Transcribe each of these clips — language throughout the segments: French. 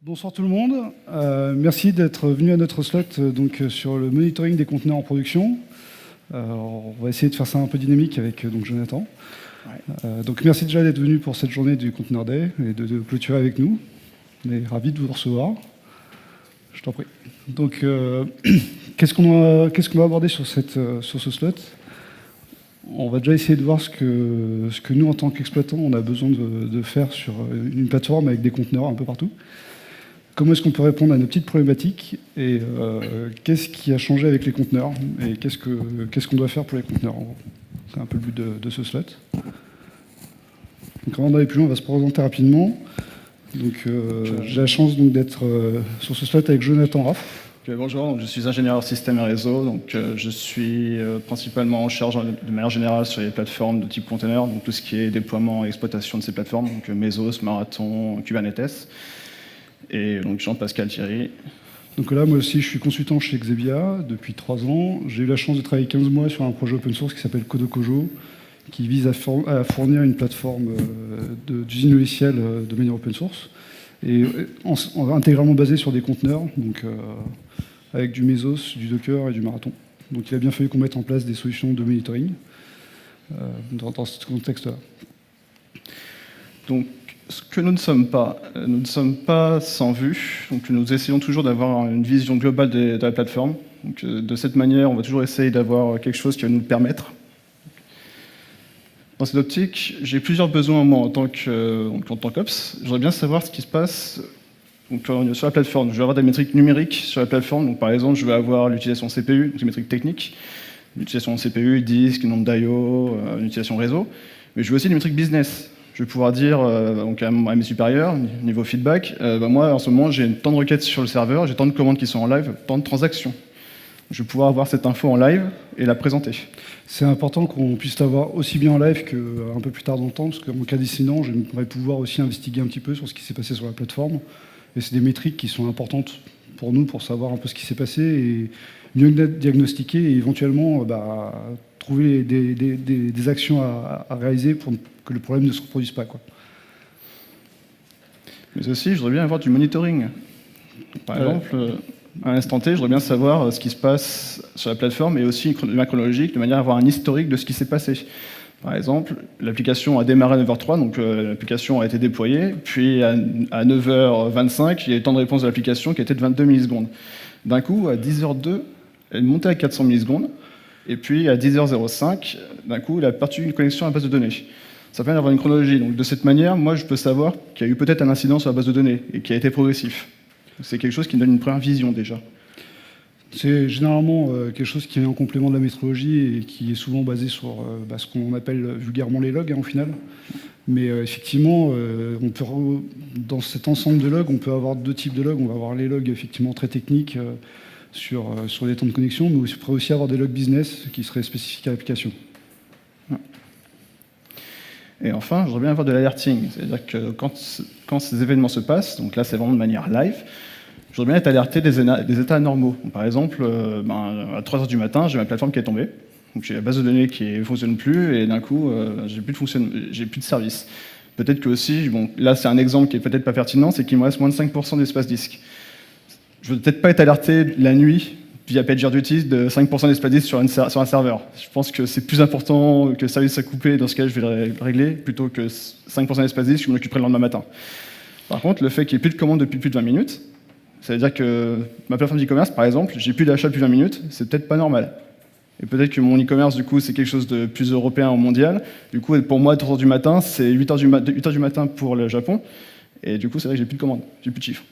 Bonsoir tout le monde. Merci d'être venu à notre slot sur le monitoring des conteneurs en production. On va essayer de faire ça un peu dynamique avec Jonathan. Ouais. Merci déjà d'être venu pour cette journée du Container Day et de clôturer avec nous. On est ravis de vous recevoir. Je t'en prie. Donc, qu'est-ce qu'on va aborder sur ce slot? On va déjà essayer de voir ce que nous, en tant qu'exploitants, on a besoin de faire sur une plateforme avec des conteneurs un peu partout. Comment est-ce qu'on peut répondre à nos petites problématiques et qu'est-ce qui a changé avec les conteneurs et qu'est-ce qu'on doit faire pour les conteneurs. C'est un peu le but de ce slot. Donc avant d'aller plus loin, on va se présenter rapidement. J'ai la chance d'être sur ce slot avec Jonathan Raff. Bonjour, je suis ingénieur système et réseau, je suis principalement en charge de manière générale sur les plateformes de type container, donc tout ce qui est déploiement et exploitation de ces plateformes, donc Mesos, Marathon, Kubernetes. Et donc Jean-Pascal Thierry. Donc là, moi aussi, je suis consultant chez Xebia depuis 3 ans. J'ai eu la chance de travailler 15 mois sur un projet open source qui s'appelle Kodokojo, qui vise à fournir une plateforme d'usine logicielle de manière open source, et intégralement basée sur des conteneurs, avec du Mesos, du Docker et du Marathon. Donc il a bien fallu qu'on mette en place des solutions de monitoring dans ce contexte-là. Donc, ce que nous ne sommes pas sans vue. Donc, nous essayons toujours d'avoir une vision globale de la plateforme. Donc, de cette manière, on va toujours essayer d'avoir quelque chose qui va nous le permettre. Dans cette optique, j'ai plusieurs besoins moi en tant qu'ops. J'aimerais bien savoir ce qui se passe sur la plateforme. Je vais avoir des métriques numériques sur la plateforme. Donc, par exemple, je vais avoir l'utilisation CPU, donc des métriques techniques, l'utilisation CPU, disque, nombre d'IO, l'utilisation réseau. Mais je veux aussi des métriques business. Je vais pouvoir dire à mes supérieurs, niveau feedback, moi en ce moment j'ai tant de requêtes sur le serveur, j'ai tant de commandes qui sont en live, tant de transactions. Je vais pouvoir avoir cette info en live et la présenter. C'est important qu'on puisse l'avoir aussi bien en live qu'un peu plus tard dans le temps, parce qu'en cas d'incident, j'aimerais pouvoir aussi investiguer un petit peu sur ce qui s'est passé sur la plateforme. Et c'est des métriques qui sont importantes pour nous, pour savoir un peu ce qui s'est passé et mieux diagnostiquer et éventuellement trouver des actions à réaliser pour que le problème ne se reproduise pas, quoi. Mais aussi, je voudrais bien avoir du monitoring. Par exemple, à l'instant T, je voudrais bien savoir ce qui se passe sur la plateforme et aussi de manière chronologique, de manière à avoir un historique de ce qui s'est passé. Par exemple, l'application a démarré à 9h03, donc l'application a été déployée, puis à 9h25, il y a eu le temps de réponse de l'application qui était de 22 millisecondes. D'un coup, à 10h02, elle montait à 400 millisecondes, et puis à 10h05, d'un coup, elle a perdu une connexion à la base de données. Ça permet d'avoir une chronologie. Donc de cette manière, moi, je peux savoir qu'il y a eu peut-être un incident sur la base de données et qui a été progressif. C'est quelque chose qui me donne une première vision déjà. C'est généralement quelque chose qui est en complément de la métrologie et qui est souvent basé sur ce qu'on appelle vulgairement les logs, au final. Mais effectivement, dans cet ensemble de logs, on peut avoir 2 types de logs. On va avoir les logs effectivement très techniques sur les temps de connexion, mais on pourrait aussi avoir des logs business qui seraient spécifiques à l'application. Et enfin, je voudrais bien avoir de l'alerting. C'est-à-dire que quand ces événements se passent, donc là c'est vraiment de manière live, je voudrais bien être alerté des états anormaux. Donc, par exemple, à 3h du matin, j'ai ma plateforme qui est tombée. Donc j'ai la base de données qui ne fonctionne plus et d'un coup, j'ai plus de service. Peut-être que aussi, là c'est un exemple qui est peut-être pas pertinent, c'est qu'il me reste moins de 5% d'espace disque. Je ne veux peut-être pas être alerté la nuit via PagerDuty de 5% d'espace disque sur un serveur. Je pense que c'est plus important que le service à couper, dans ce cas je vais le régler, plutôt que 5% d'espace disque, je m'en occuperai le lendemain matin. Par contre, le fait qu'il n'y ait plus de commandes depuis plus de 20 minutes, ça veut dire que ma plateforme d'e-commerce, par exemple, j'ai plus d'achat depuis 20 minutes, c'est peut-être pas normal. Et peut-être que mon e-commerce, du coup, c'est quelque chose de plus européen ou mondial. Du coup, pour moi, 3h du matin, c'est 8h du matin pour le Japon. Et du coup, c'est vrai que j'ai plus de commandes, j'ai plus de chiffres.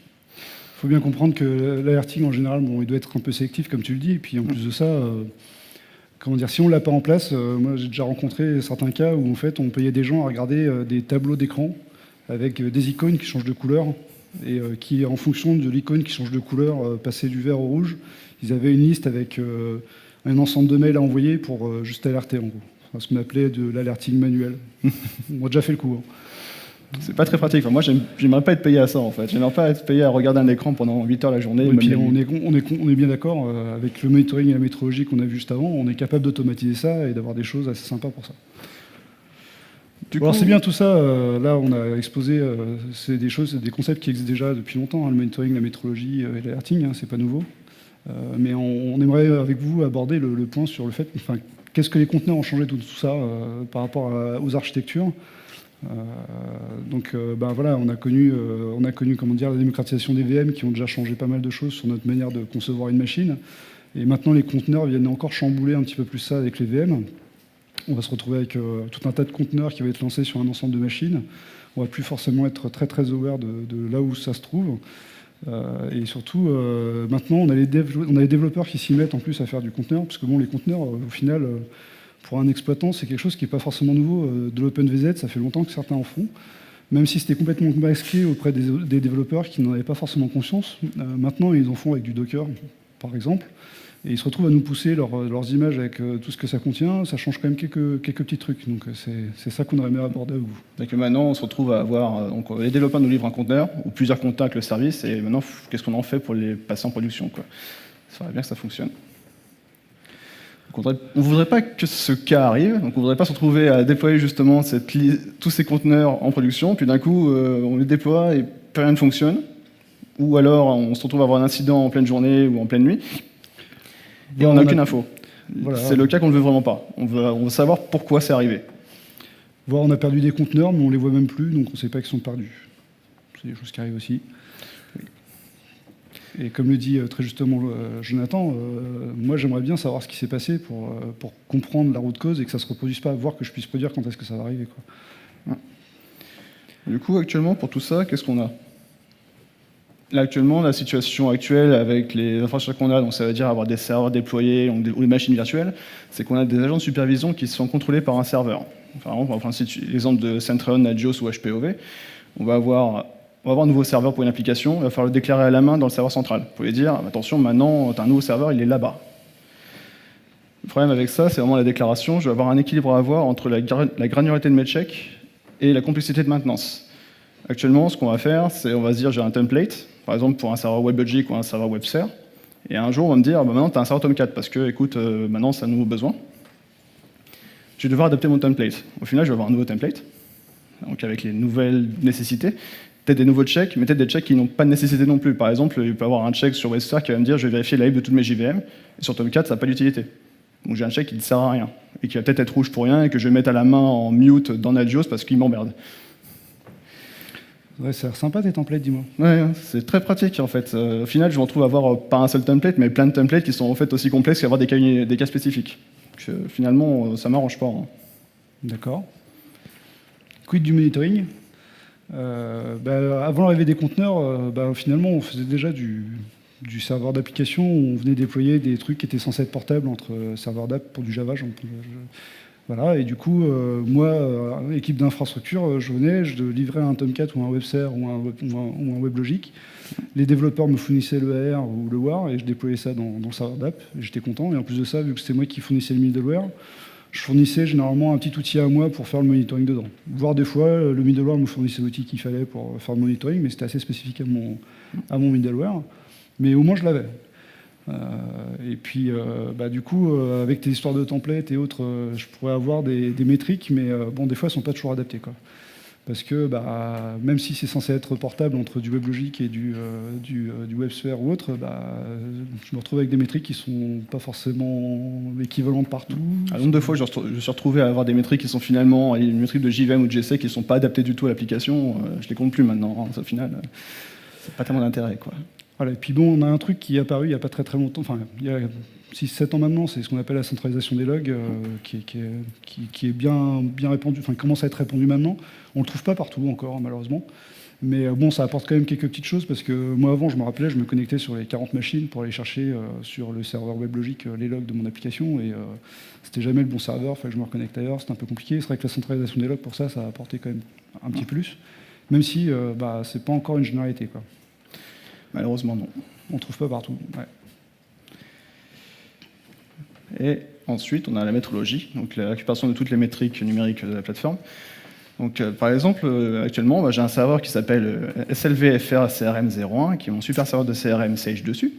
Il faut bien comprendre que l'alerting, en général, il doit être un peu sélectif, comme tu le dis. Et puis, en plus de ça, si on ne l'a pas en place, moi, j'ai déjà rencontré certains cas où, en fait, on payait des gens à regarder des tableaux d'écran avec des icônes qui changent de couleur et qui, en fonction de l'icône qui change de couleur, passaient du vert au rouge. Ils avaient une liste avec un ensemble de mails à envoyer pour juste alerter, en gros. Enfin, ce qu'on appelait de l'alerting manuel. On a déjà fait le coup. C'est pas très pratique. Enfin, moi, j'aimerais pas être payé à ça, en fait. J'aimerais pas être payé à regarder un écran pendant 8 heures la journée. Et puis, on est bien d'accord, avec le monitoring et la métrologie qu'on a vu juste avant, on est capable d'automatiser ça et d'avoir des choses assez sympas pour ça. Alors c'est bien tout ça, là on a exposé, c'est des choses, des concepts qui existent déjà depuis longtemps, hein, le monitoring, la métrologie et l'alerting, hein, c'est pas nouveau. Mais on aimerait avec vous aborder le point sur le fait, enfin, qu'est-ce que les conteneurs ont changé tout ça par rapport aux architectures. Donc voilà, on a connu comment dire, la démocratisation des VM qui ont déjà changé pas mal de choses sur notre manière de concevoir une machine. Et maintenant les conteneurs viennent encore chambouler un petit peu plus ça avec les VM. On va se retrouver avec tout un tas de conteneurs qui va être lancé sur un ensemble de machines. On va plus forcément être très très aware de là où ça se trouve. Et surtout, maintenant, on a les développeurs qui s'y mettent en plus à faire du conteneur, parce que bon, les conteneurs, au final, pour un exploitant, c'est quelque chose qui n'est pas forcément nouveau. De l'OpenVZ, ça fait longtemps que certains en font, même si c'était complètement masqué auprès des développeurs qui n'en avaient pas forcément conscience. Maintenant, ils en font avec du Docker, par exemple. Et ils se retrouvent à nous pousser leurs images avec tout ce que ça contient. Ça change quand même quelques petits trucs. Donc c'est ça qu'on aurait aimé aborder avec vous. Donc maintenant, on se retrouve à avoir... donc les développeurs nous livrent un conteneur, ou plusieurs conteneurs avec le service, et maintenant, qu'est-ce qu'on en fait pour les passer en production, quoi. Ça serait bien que ça fonctionne. Donc on ne voudrait pas que ce cas arrive, donc on ne voudrait pas se retrouver à déployer justement tous ces conteneurs en production, puis d'un coup, on les déploie et plus rien ne fonctionne. Ou alors, on se retrouve à avoir un incident en pleine journée ou en pleine nuit. Et on n'a aucune info. Voilà. C'est le cas qu'on ne veut vraiment pas. On veut savoir pourquoi c'est arrivé. Voire on a perdu des conteneurs, mais on ne les voit même plus, donc on ne sait pas qu'ils sont perdus. C'est des choses qui arrivent aussi. Et comme le dit très justement Jonathan, moi j'aimerais bien savoir ce qui s'est passé pour comprendre la route cause et que ça ne se reproduise pas, voir que je puisse prédire quand est-ce que ça va arriver, quoi. Du coup, actuellement, pour tout ça, qu'est-ce qu'on a ? Là, actuellement, la situation actuelle avec les infrastructures qu'on a, donc ça veut dire avoir des serveurs déployés ou des machines virtuelles, c'est qu'on a des agents de supervision qui sont contrôlés par un serveur. Par exemple, on va prendre l'exemple de Centreon, Nagios ou HPOV. On va avoir un nouveau serveur pour une application, il va falloir le déclarer à la main dans le serveur central. Vous pouvez dire, attention, maintenant, tu as un nouveau serveur, il est là-bas. Le problème avec ça, c'est vraiment la déclaration. Je vais avoir un équilibre à avoir entre la granularité de mes checks et la complexité de maintenance. Actuellement, ce qu'on va faire, c'est on va se dire, j'ai un template, par exemple pour un serveur WebLogic ou un serveur WebSphere, et un jour, on va me dire, maintenant, tu as un serveur Tomcat, parce que, écoute, maintenant, c'est un nouveau besoin. Je vais devoir adapter mon template. Au final, je vais avoir un nouveau template, donc avec les nouvelles nécessités, peut-être des nouveaux checks, mais peut-être des checks qui n'ont pas de nécessité non plus. Par exemple, il peut y avoir un check sur WebSphere qui va me dire, je vais vérifier la lib de toutes mes JVM, et sur Tomcat, ça n'a pas d'utilité. Donc j'ai un check qui ne sert à rien, et qui va peut-être être rouge pour rien, et que je vais mettre à la main en mute dans Nagios parce qu'il m'emmerde. Ouais, ça a l'air sympa tes templates, dis-moi. Ouais, c'est très pratique en fait. Au final, je me retrouve à avoir pas un seul template, mais plein de templates qui sont en fait aussi complexes qu'avoir des cas spécifiques. Donc, finalement, ça m'arrange pas. Hein. D'accord. Quid du monitoring avant l'arrivée des conteneurs, finalement, on faisait déjà du serveur d'application. On venait déployer des trucs qui étaient censés être portables entre serveurs d'app pour du Java. Voilà, et du coup, moi, équipe d'infrastructure, je venais, je livrais un Tomcat ou un WebSphere ou un WebLogic. Les développeurs me fournissaient le AR ou le WAR et je déployais ça dans le serveur d'app. J'étais content. Et en plus de ça, vu que c'était moi qui fournissais le middleware, je fournissais généralement un petit outil à moi pour faire le monitoring dedans. Voire des fois, le middleware me fournissait l'outil qu'il fallait pour faire le monitoring, mais c'était assez spécifique à mon middleware. Mais au moins, je l'avais. Et puis, du coup, avec tes histoires de templates et autres, je pourrais avoir des métriques, mais bon, des fois, elles ne sont pas toujours adaptées, quoi. Parce que même si c'est censé être portable entre du WebLogic et du WebSphere ou autre, je me retrouve avec des métriques qui ne sont pas forcément équivalentes partout. Un nombre de fois, je suis retrouvé à avoir des métriques qui sont finalement une métrique de JVM ou de GC qui ne sont pas adaptées du tout à l'application. Je ne les compte plus maintenant. Au final, c'est pas tellement d'intérêt, quoi. Voilà, et puis bon, on a un truc qui est apparu il n'y a pas très très longtemps, enfin il y a 6-7 ans maintenant, c'est ce qu'on appelle la centralisation des logs, qui est bien répandu, enfin commence à être répandu maintenant. On ne le trouve pas partout encore, malheureusement. Mais bon, ça apporte quand même quelques petites choses, parce que moi avant, je me rappelais, je me connectais sur les 40 machines pour aller chercher sur le serveur WebLogic les logs de mon application, et c'était jamais le bon serveur, il fallait que je me reconnecte ailleurs, c'était un peu compliqué. C'est vrai que la centralisation des logs, pour ça a apporté quand même un petit plus, même si c'est pas encore une généralité, quoi. Malheureusement, non. On ne trouve pas partout. Ouais. Et ensuite, on a la métrologie, donc la récupération de toutes les métriques numériques de la plateforme. Donc, par exemple, actuellement, j'ai un serveur qui s'appelle SLVFR CRM01, qui est mon super serveur de CRM Sage dessus.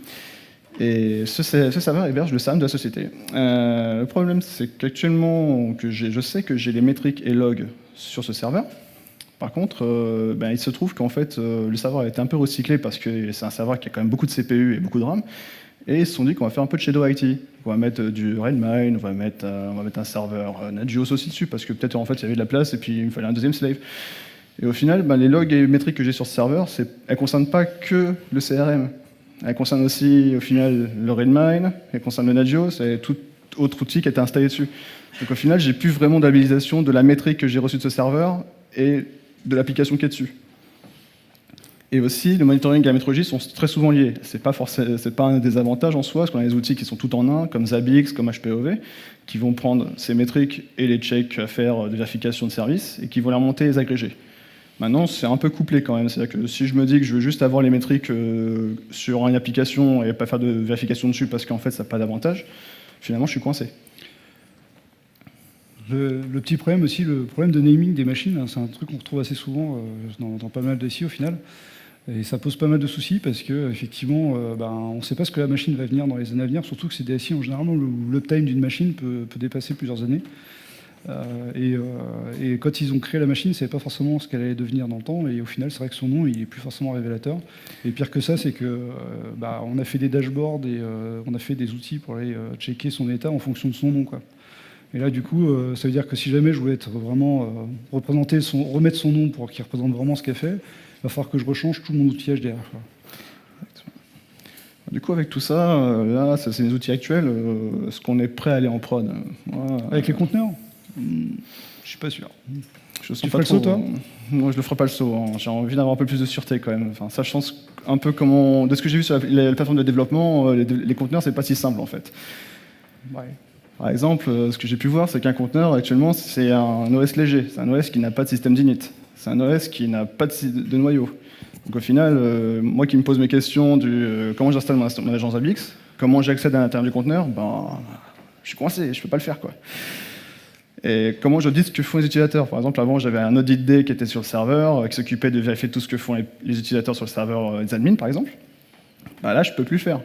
Et ce serveur héberge le CRM de la société. Le problème, c'est qu'actuellement, je sais que j'ai les métriques et logs sur ce serveur. Par contre, il se trouve qu'en fait, le serveur a été un peu recyclé parce que c'est un serveur qui a quand même beaucoup de CPU et beaucoup de RAM. Et ils se sont dit qu'on va faire un peu de shadow IT. On va mettre du Redmine, on va mettre un serveur Nagios aussi dessus, parce que peut-être en fait il y avait de la place et puis il me fallait un deuxième slave. Et au final, les logs et métriques que j'ai sur ce serveur, elles ne concernent pas que le CRM. Elles concernent aussi au final le Redmine, elles concernent le Nagios et tout autre outil qui a été installé dessus. Donc au final, j'ai plus vraiment d'habilitation de la métrique que j'ai reçue de ce serveur et de l'application qui est dessus. Et aussi, le monitoring et la métrologie sont très souvent liés. C'est pas un désavantage en soi, parce qu'on a des outils qui sont tout en un, comme Zabbix, comme HPOV, qui vont prendre ces métriques et les checks à faire de vérification de service, et qui vont les remonter et les agréger. Maintenant, c'est un peu couplé quand même. C'est-à-dire que si je me dis que je veux juste avoir les métriques sur une application et pas faire de vérification dessus parce qu'en fait, ça n'a pas d'avantage, finalement, je suis coincé. Le petit problème aussi, le problème de naming des machines, hein, c'est un truc qu'on retrouve assez souvent dans pas mal d'SI au final. Et ça pose pas mal de soucis parce qu'effectivement, on ne sait pas ce que la machine va venir dans les années à venir, surtout que c'est des SI en général où l'uptime d'une machine peut dépasser plusieurs années. Et quand ils ont créé la machine, ils ne savaient pas forcément ce qu'elle allait devenir dans le temps, et au final, c'est vrai que son nom, il est plus forcément révélateur. Et pire que ça, c'est que on a fait des dashboards et on a fait des outils pour aller checker son état en fonction de son nom, quoi. Et là, du coup, ça veut dire que si jamais je voulais être vraiment remettre son nom pour qu'il représente vraiment ce qu'elle fait, il va falloir que je rechange tout mon outillage derrière, quoi. Du coup, avec tout ça, là, c'est les outils actuels. Est-ce qu'on est prêt à aller en prod? Avec les conteneurs, je suis pas sûr. Tu ferais le saut, toi? Moi, je le ferai pas le saut. Hein. J'ai envie d'avoir un peu plus de sûreté quand même. Enfin, sachant un peu comment, de ce que j'ai vu sur la plateforme de développement, les conteneurs, c'est pas si simple en fait. Ouais. Par exemple, ce que j'ai pu voir, c'est qu'un conteneur actuellement, c'est un OS léger. C'est un OS qui n'a pas de système d'init. C'est un OS qui n'a pas de noyau. Donc au final, moi qui me pose mes questions du comment j'installe mon agence Zabbix, comment j'accède à l'intérieur du conteneur, je suis coincé, je peux pas le faire, quoi. Et comment j'audite ce que font les utilisateurs. Par exemple, avant, j'avais un audit day qui était sur le serveur, qui s'occupait de vérifier tout ce que font les utilisateurs sur le serveur des admins, par exemple. Là, je peux plus le faire.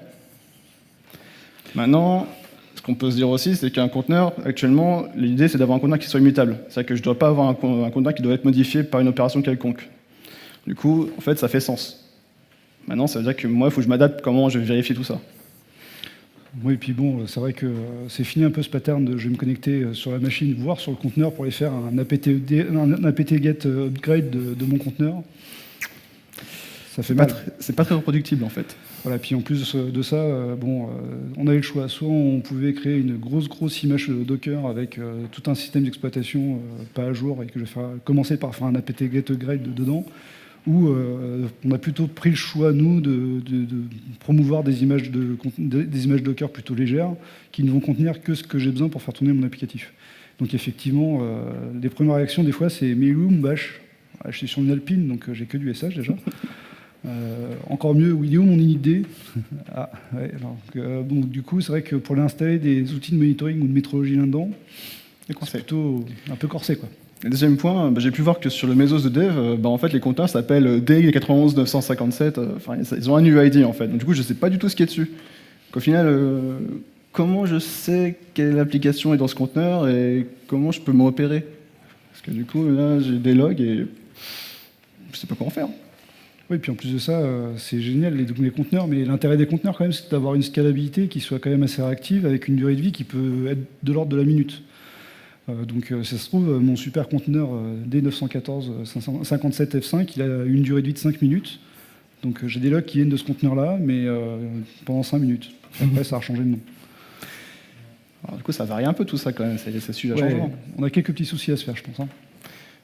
Maintenant, ce qu'on peut se dire aussi, c'est qu'un conteneur, actuellement, l'idée, c'est d'avoir un conteneur qui soit immutable. C'est-à-dire que je ne dois pas avoir un conteneur qui doit être modifié par une opération quelconque. Du coup, en fait, ça fait sens. Maintenant, ça veut dire que moi, il faut que je m'adapte comment je vais vérifier tout ça. Oui, et puis bon, c'est vrai que c'est fini un peu ce pattern de je vais me connecter sur la machine, voire sur le conteneur pour aller faire un apt-get upgrade de mon conteneur. Ça fait mal. C'est pas très reproductible, en fait. Voilà, puis en plus de ça, on avait le choix. Soit on pouvait créer une grosse image Docker avec tout un système d'exploitation pas à jour et que je vais commencer par faire un apt-get upgrade dedans, ou on a plutôt pris le choix, nous, de promouvoir des images Docker plutôt légères qui ne vont contenir que ce que j'ai besoin pour faire tourner mon applicatif. Donc effectivement, les premières réactions, des fois, c'est « mais où bash ?» Je suis sur une Alpine, donc j'ai que du SH déjà. Encore mieux, où il est où mon init? Du coup, c'est vrai que pour l'installer des outils de monitoring ou de métrologie là-dedans, c'est plutôt un peu corsé, quoi. Le deuxième point, j'ai pu voir que sur le Mesos de dev, en fait, les conteneurs s'appellent D91957. Ils ont un UID, en fait. Donc, du coup, je ne sais pas du tout ce qui est dessus. Donc, au final, comment je sais quelle application est dans ce conteneur et comment je peux me repérer? Parce que du coup, là, j'ai des logs et je ne sais pas comment faire. Oui, puis en plus de ça, c'est génial les conteneurs, mais l'intérêt des conteneurs, quand même, c'est d'avoir une scalabilité qui soit quand même assez réactive, avec une durée de vie qui peut être de l'ordre de la minute. Donc ça se trouve, mon super conteneur D914 57 F5, il a une durée de vie de 5 minutes. Donc j'ai des logs qui viennent de ce conteneur-là, mais pendant 5 minutes. Après, ça a changé de nom. Alors, du coup, ça varie un peu tout ça quand même, c'est sujet à changement. On a quelques petits soucis à se faire, je pense. Hein.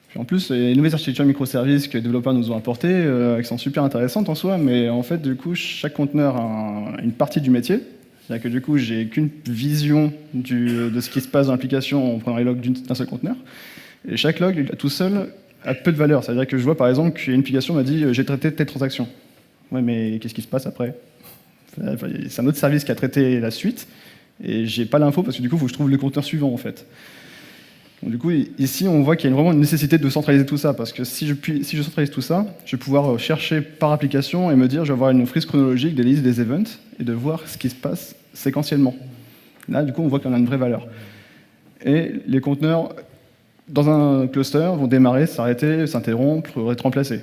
Puis en plus, les nouvelles architectures microservices que les développeurs nous ont apportées, qui sont super intéressantes en soi, mais en fait, du coup, chaque conteneur a une partie du métier. C'est-à-dire que du coup, j'ai qu'une vision de ce qui se passe dans l'application en prenant les logs d'un seul conteneur. Et chaque log, tout seul, a peu de valeur. C'est-à-dire que je vois par exemple qu'une application m'a dit j'ai traité telle transaction. Ouais, mais qu'est-ce qui se passe après? C'est un autre service qui a traité la suite, et j'ai pas l'info parce que du coup, il faut que je trouve le conteneur suivant en fait. Donc, du coup, ici, on voit qu'il y a vraiment une nécessité de centraliser tout ça, parce que si je centralise tout ça, je vais pouvoir chercher par application et me dire, je vais avoir une frise chronologique des listes des events et de voir ce qui se passe séquentiellement. Là, du coup, on voit qu'on a une vraie valeur. Et les conteneurs, dans un cluster, vont démarrer, s'arrêter, s'interrompre, être remplacés.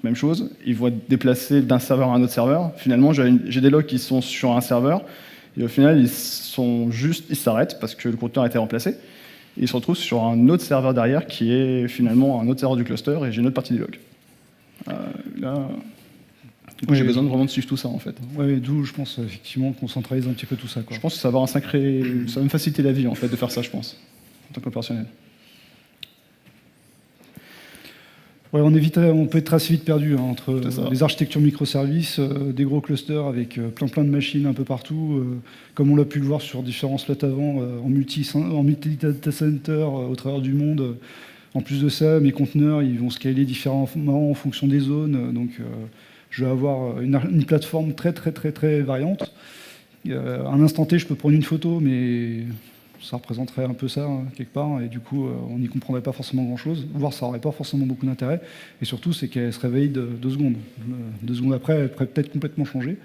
Même chose, ils vont être déplacés d'un serveur à un autre serveur. Finalement, j'ai des logs qui sont sur un serveur, et au final, ils s'arrêtent parce que le conteneur a été remplacé. Et ils se retrouvent sur un autre serveur derrière qui est finalement un autre serveur du cluster, et j'ai une autre partie des logs. Là, j'ai besoin vraiment de suivre tout ça, en fait. Ouais, d'où, je pense, effectivement, qu'on centralise un petit peu tout ça, quoi. Je pense que ça va ça va me faciliter la vie, en fait, de faire ça, je pense, en tant qu'opérationnel. Ouais, on peut être assez vite perdu entre les architectures microservices, des gros clusters avec plein de machines un peu partout, comme on l'a pu le voir sur différents slots avant, en multi-data center au travers du monde. En plus de ça, mes conteneurs, ils vont scaler différemment en fonction des zones. Donc, je vais avoir une plateforme très variante. À un instant T, je peux prendre une photo, mais ça représenterait un peu ça, quelque part, et du coup, on n'y comprendrait pas forcément grand-chose, voire ça n'aurait pas forcément beaucoup d'intérêt. Et surtout, c'est qu'elle se réveille 2 secondes. 2 secondes après, elle pourrait peut-être complètement changer.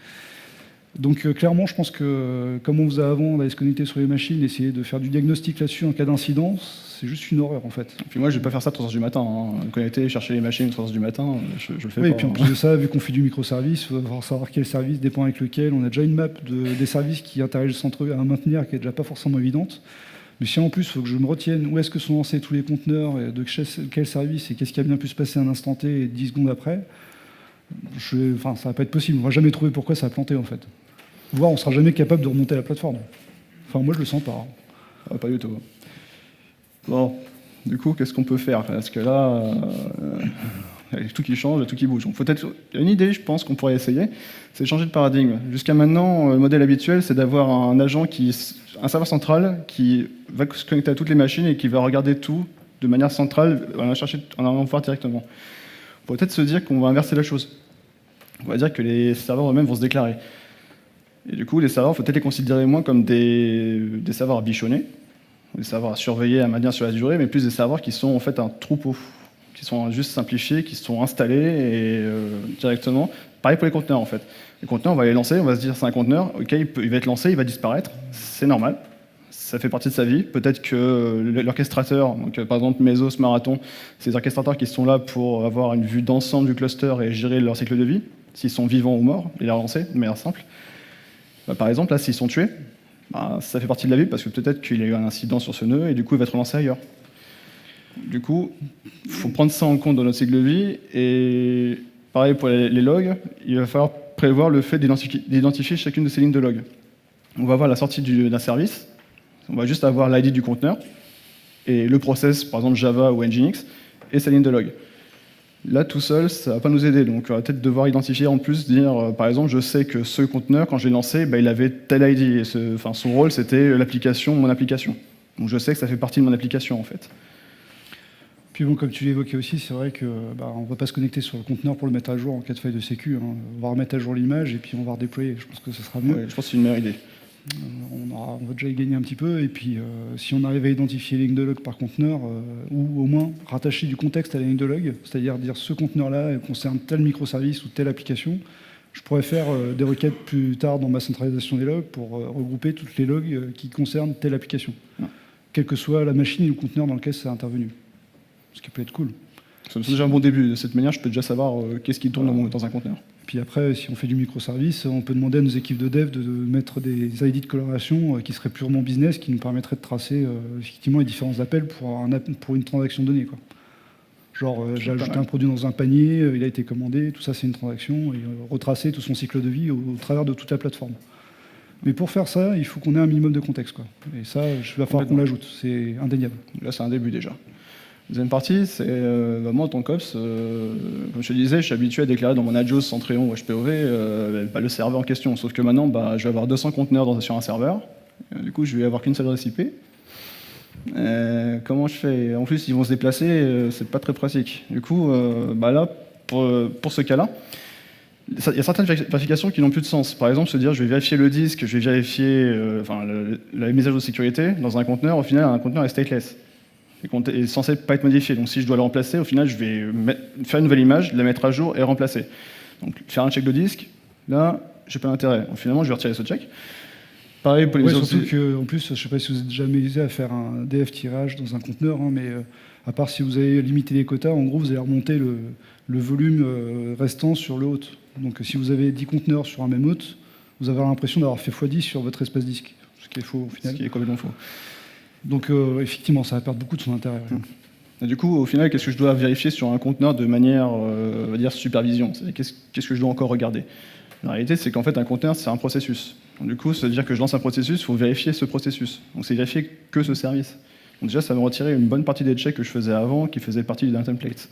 Donc, clairement, je pense que, comme on faisait avant, d'aller se connecter sur les machines, essayer de faire du diagnostic là-dessus en cas d'incident, c'est juste une horreur, en fait. Et puis moi, je ne vais pas faire ça à 3h du matin. Connecter, chercher les machines à 3h du matin, je le fais pas. Et puis en plus de ça, vu qu'on fait du microservice, il faut savoir quel service dépend avec lequel. On a déjà une map des services qui interagissent entre eux à maintenir, qui est déjà pas forcément évidente. Mais si en plus, il faut que je me retienne où est-ce que sont lancés tous les conteneurs, et de quel service, et qu'est-ce qui a bien pu se passer à un instant T et 10 secondes après, ça va pas être possible. On va jamais trouver pourquoi ça a planté, en fait. Voire, on sera jamais capable de remonter la plateforme. Enfin, moi, je le sens pas. Pas du tout. Bon, du coup, qu'est-ce qu'on peut faire? Parce que là, il y a tout qui change, il y a tout qui bouge. Donc, peut-être une idée, je pense, qu'on pourrait essayer, c'est de changer de paradigme. Jusqu'à maintenant, le modèle habituel, c'est d'avoir un serveur central qui va se connecter à toutes les machines et qui va regarder tout de manière centrale, en allant voir directement. On pourrait peut-être se dire qu'on va inverser la chose. On va dire que les serveurs eux-mêmes vont se déclarer. Et du coup, les serveurs, il faut peut-être les considérer moins comme des serveurs à bichonner, des serveurs à surveiller, à maintenir sur la durée, mais plus des serveurs qui sont en fait un troupeau, qui sont juste simplifiés, qui sont installés directement. Pareil pour les conteneurs, en fait. Les conteneurs, on va les lancer, on va se dire c'est un conteneur, ok, il va être lancé, il va disparaître, c'est normal. Ça fait partie de sa vie. Peut-être que l'orchestrateur, donc par exemple Mesos, Marathon, c'est des orchestrateurs qui sont là pour avoir une vue d'ensemble du cluster et gérer leur cycle de vie, s'ils sont vivants ou morts, et les relancer de manière simple. Par exemple, là, s'ils sont tués, ça fait partie de la vie parce que peut-être qu'il y a eu un incident sur ce nœud et du coup, il va être relancé ailleurs. Du coup, il faut prendre ça en compte dans notre cycle de vie. Et pareil pour les logs, il va falloir prévoir le fait d'identifier chacune de ces lignes de log. On va avoir la sortie d'un service, on va juste avoir l'ID du conteneur et le process, par exemple Java ou Nginx, et sa ligne de log. Là, tout seul, ça ne va pas nous aider. Donc, on va peut-être devoir identifier en plus, dire, par exemple, je sais que ce conteneur, quand je l'ai lancé, il avait tel ID. Et son rôle, c'était mon application. Donc, je sais que ça fait partie de mon application, en fait. Puis bon, comme tu l'évoquais aussi, c'est vrai qu'on ne va pas se connecter sur le conteneur pour le mettre à jour en cas de faille de sécu. On va remettre à jour l'image et puis on va redéployer. Je pense que ce sera mieux. Ouais, je pense que c'est une meilleure idée. On va déjà y gagner un petit peu, et puis si on arrive à identifier les lignes de log par conteneur, ou au moins rattacher du contexte à la ligne de log, c'est-à-dire dire ce conteneur-là concerne tel microservice ou telle application, je pourrais faire des requêtes plus tard dans ma centralisation des logs pour regrouper toutes les logs qui concernent telle application, quelle que soit la machine et le conteneur dans lequel c'est intervenu. Ce qui peut être cool. C'est déjà un bon début. De cette manière, je peux déjà savoir qu'est-ce qui tourne dans un conteneur. Puis après, si on fait du microservice, on peut demander à nos équipes de dev de mettre des ID de coloration qui seraient purement business, qui nous permettraient de tracer effectivement les différents appels pour une transaction donnée, quoi. Genre, j'ai ajouté un produit dans un panier, il a été commandé, tout ça c'est une transaction, et retracer tout son cycle de vie au travers de toute la plateforme. Mais pour faire ça, il faut qu'on ait un minimum de contexte, quoi. Et ça, il va falloir qu'on l'ajoute, c'est indéniable. Là, c'est un début déjà. Deuxième partie, c'est moi en tant qu'ops, comme je te disais, je suis habitué à déclarer dans mon Agios, Centrion ou HPOV le serveur en question. Sauf que maintenant, je vais avoir 200 conteneurs sur un serveur. Du coup, je vais avoir qu'une seule adresse IP. Comment je fais? En plus, ils vont se déplacer, c'est pas très pratique. Du coup, là, pour ce cas-là, il y a certaines vérifications qui n'ont plus de sens. Par exemple, se dire je vais vérifier le disque, je vais vérifier la mise à jour de sécurité dans un conteneur. Au final, un conteneur est stateless. Est censé pas être modifié. Donc si je dois le remplacer, au final, je vais faire une nouvelle image, la mettre à jour et remplacer. Donc faire un check de disque, là, j'ai pas d'intérêt. Donc, finalement, je vais retirer ce check. Pareil pour les Ouais, mises en surtout production. qu'en plus, je ne sais pas si vous êtes jamais amusé à faire un DF tirage dans un conteneur, hein, mais à part si vous avez limité les quotas, en gros, vous allez remonter le volume restant sur le hôte. Donc si vous avez 10 conteneurs sur un même hôte, vous avez l'impression d'avoir fait x10 sur votre espace disque, ce qui est faux au Ce final. qui est complètement faux. Donc effectivement, ça va perdre beaucoup de son intérêt. Ouais. Et du coup, au final, qu'est-ce que je dois vérifier sur un conteneur de manière, on va dire, supervision? Qu'est-ce que je dois encore regarder? La réalité, c'est qu'en fait, un conteneur, c'est un processus. Donc, du coup, ça veut dire que je lance un processus, il faut vérifier ce processus. Donc, c'est vérifier que ce service. Donc, déjà, ça va me retirer une bonne partie des checks que je faisais avant, qui faisaient partie d'un template.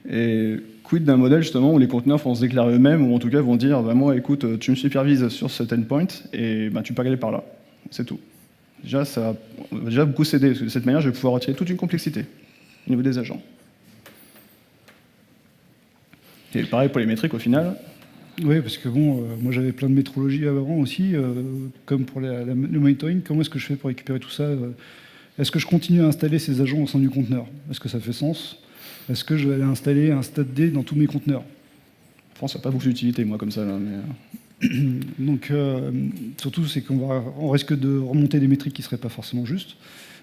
Et quid d'un modèle, justement, où les conteneurs vont se déclarer eux-mêmes, ou en tout cas vont dire, bah, moi, écoute, tu me supervises sur cet endpoint, et bah, tu peux aller par là. C'est tout. Déjà, ça va déjà beaucoup s'aider, parce que de cette manière, je vais pouvoir retirer toute une complexité au niveau des agents. Et pareil pour les métriques, au final. Oui, parce que bon, moi j'avais plein de métrologies avant aussi, comme pour le monitoring. Comment est-ce que je fais pour récupérer tout ça Est-ce que je continue à installer ces agents au sein du conteneur? Est-ce que ça fait sens? Est-ce que je vais aller installer un stat D dans tous mes conteneurs? Je pense qu'il n'y a pas beaucoup d'utilité, moi, comme ça. Là, mais... Donc, surtout, c'est qu'on risque de remonter des métriques qui ne seraient pas forcément justes.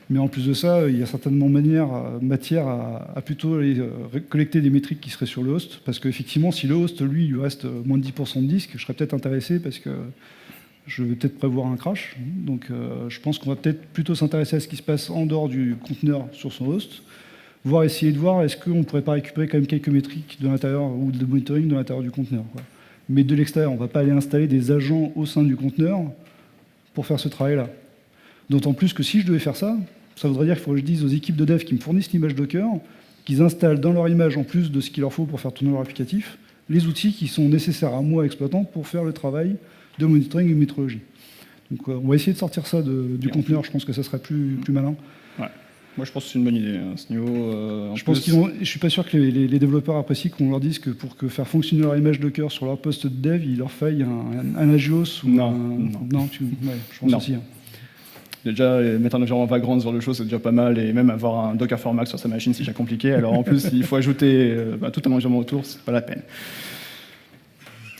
Mais en plus de ça, il y a certainement matière à plutôt aller collecter des métriques qui seraient sur le host. Parce qu'effectivement, si le host, lui, il lui reste moins de 10% de disque, je serais peut-être intéressé parce que je vais peut-être prévoir un crash. Donc, je pense qu'on va peut-être plutôt s'intéresser à ce qui se passe en dehors du conteneur sur son host, voire essayer de voir est-ce qu'on ne pourrait pas récupérer quand même quelques métriques de l'intérieur ou de monitoring de l'intérieur du conteneur, quoi. Mais de l'extérieur, on ne va pas aller installer des agents au sein du conteneur pour faire ce travail-là. D'autant plus que si je devais faire ça, ça voudrait dire qu'il faudrait que je dise aux équipes de dev qui me fournissent l'image Docker qu'ils installent dans leur image, en plus de ce qu'il leur faut pour faire tourner leur applicatif, les outils qui sont nécessaires à moi, exploitant, pour faire le travail de monitoring et de métrologie. Donc on va essayer de sortir ça du conteneur, je pense que ça serait plus malin. Ouais. Moi, je pense que c'est une bonne idée à ce niveau. Je suis pas sûr que les développeurs apprécient qu'on leur dise que pour faire fonctionner leur image Docker sur leur poste de dev, il leur faille un Agios ou Non, non, je pense aussi. Hein. Déjà, mettre un environnement Vagrant sur le show, c'est déjà pas mal, et même avoir un Docker for Mac sur sa machine, c'est déjà compliqué. Alors en plus, il faut ajouter tout un environnement autour, c'est pas la peine.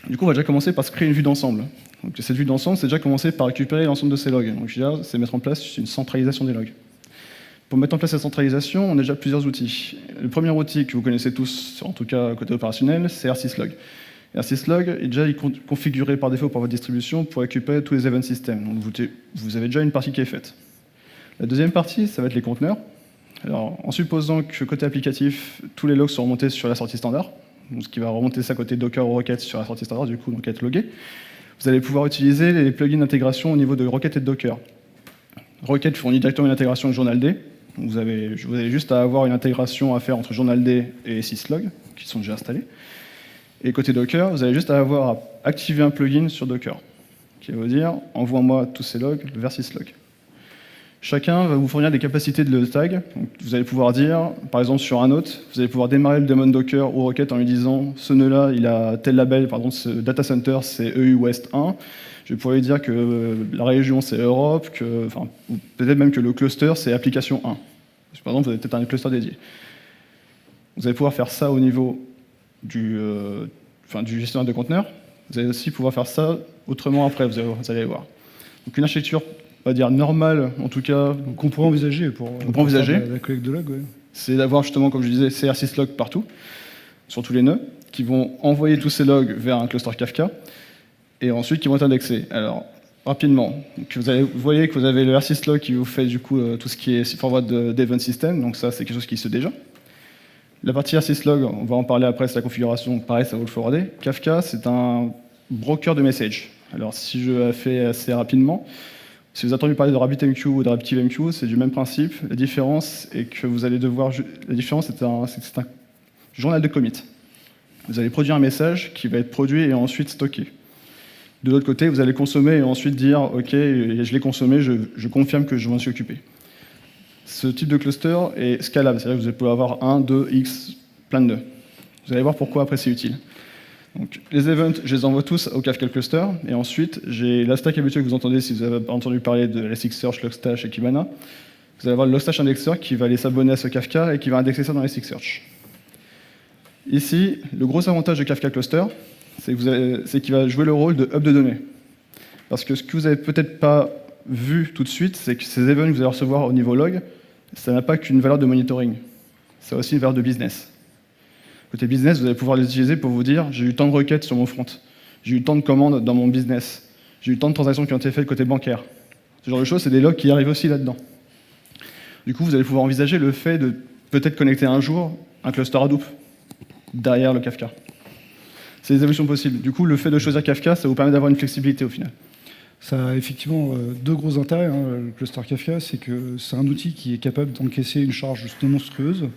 Du coup, on va déjà commencer par se créer une vue d'ensemble. Donc cette vue d'ensemble, c'est déjà commencer par récupérer l'ensemble de ces logs. Donc déjà, c'est mettre en place une centralisation des logs. Pour mettre en place cette centralisation, on a déjà plusieurs outils. Le premier outil que vous connaissez tous, en tout cas côté opérationnel, c'est R6log. R6log est déjà configuré par défaut par votre distribution pour récupérer tous les event systems. Donc vous avez déjà une partie qui est faite. La deuxième partie, ça va être les conteneurs. Alors, en supposant que côté applicatif, tous les logs sont remontés sur la sortie standard, donc ce qui va remonter ça côté Docker ou Rocket sur la sortie standard, du coup, donc être logué, vous allez pouvoir utiliser les plugins d'intégration au niveau de Rocket et de Docker. Rocket fournit directement une intégration de journal D. Vous avez juste à avoir une intégration à faire entre journal D et syslog, qui sont déjà installés. Et côté Docker, vous avez juste à avoir à activer un plugin sur Docker, qui va vous dire « envoie-moi tous ces logs vers syslog ». Chacun va vous fournir des capacités de le tag. Donc, vous allez pouvoir dire, par exemple sur un autre, vous allez pouvoir démarrer le daemon Docker ou Rocket en lui disant « ce nœud-là, il a tel label, par exemple ce data center, c'est EU West 1 ». Je vais pouvoir lui dire que la région, c'est Europe, ou peut-être même que le cluster, c'est application 1. Par exemple, vous avez peut-être un cluster dédié. Vous allez pouvoir faire ça au niveau du gestionnaire de conteneurs. Vous allez aussi pouvoir faire ça autrement après, vous allez voir. Donc une architecture, on va dire normale, en tout cas... Qu'on pourrait envisager pour la collecte de logs, ouais. C'est d'avoir justement, comme je disais, CR6log partout, sur tous les nœuds, qui vont envoyer tous ces logs vers un cluster Kafka, et ensuite qui vont être indexés. Alors, rapidement, vous voyez que vous avez le R6log qui vous fait du coup tout ce qui est forward d'event system, donc ça c'est quelque chose qui se fait déjà. La partie R6log, on va en parler après, c'est la configuration, pareil, ça va le forwarder. Kafka, c'est un broker de message. Alors si je la fais assez rapidement, si vous avez entendu parler de RabbitMQ ou de RabbitMQ, c'est du même principe. La différence est que vous allez devoir... La différence, c'est un journal de commit. Vous allez produire un message qui va être produit et ensuite stocké. De l'autre côté, vous allez consommer et ensuite dire « Ok, je l'ai consommé, je confirme que je m'en suis occupé ». Ce type de cluster est scalable, c'est-à-dire que vous allez pouvoir avoir 1, 2, X, plein de nœuds. Vous allez voir pourquoi après c'est utile. Donc, les events, je les envoie tous au Kafka Cluster, et ensuite, j'ai la stack habituelle que vous entendez si vous avez entendu parler de Elasticsearch, Logstash et Kibana. Vous allez avoir le Logstash Indexer qui va aller s'abonner à ce Kafka et qui va indexer ça dans Elasticsearch. Ici, le gros avantage de Kafka Cluster, c'est qu'il va jouer le rôle de hub de données. Parce que ce que vous n'avez peut-être pas vu tout de suite, c'est que ces events que vous allez recevoir au niveau log, ça n'a pas qu'une valeur de monitoring, ça a aussi une valeur de business. Côté business, vous allez pouvoir les utiliser pour vous dire, j'ai eu tant de requêtes sur mon front, j'ai eu tant de commandes dans mon business, j'ai eu tant de transactions qui ont été faites côté bancaire. Ce genre de choses, c'est des logs qui arrivent aussi là-dedans. Du coup, vous allez pouvoir envisager le fait de peut-être connecter un jour un cluster Hadoop derrière le Kafka. C'est des évolutions possibles. Du coup, le fait de choisir Kafka, ça vous permet d'avoir une flexibilité au final. Ça a effectivement deux gros intérêts, le cluster Kafka, c'est que c'est un outil qui est capable d'encaisser une charge juste monstrueuse.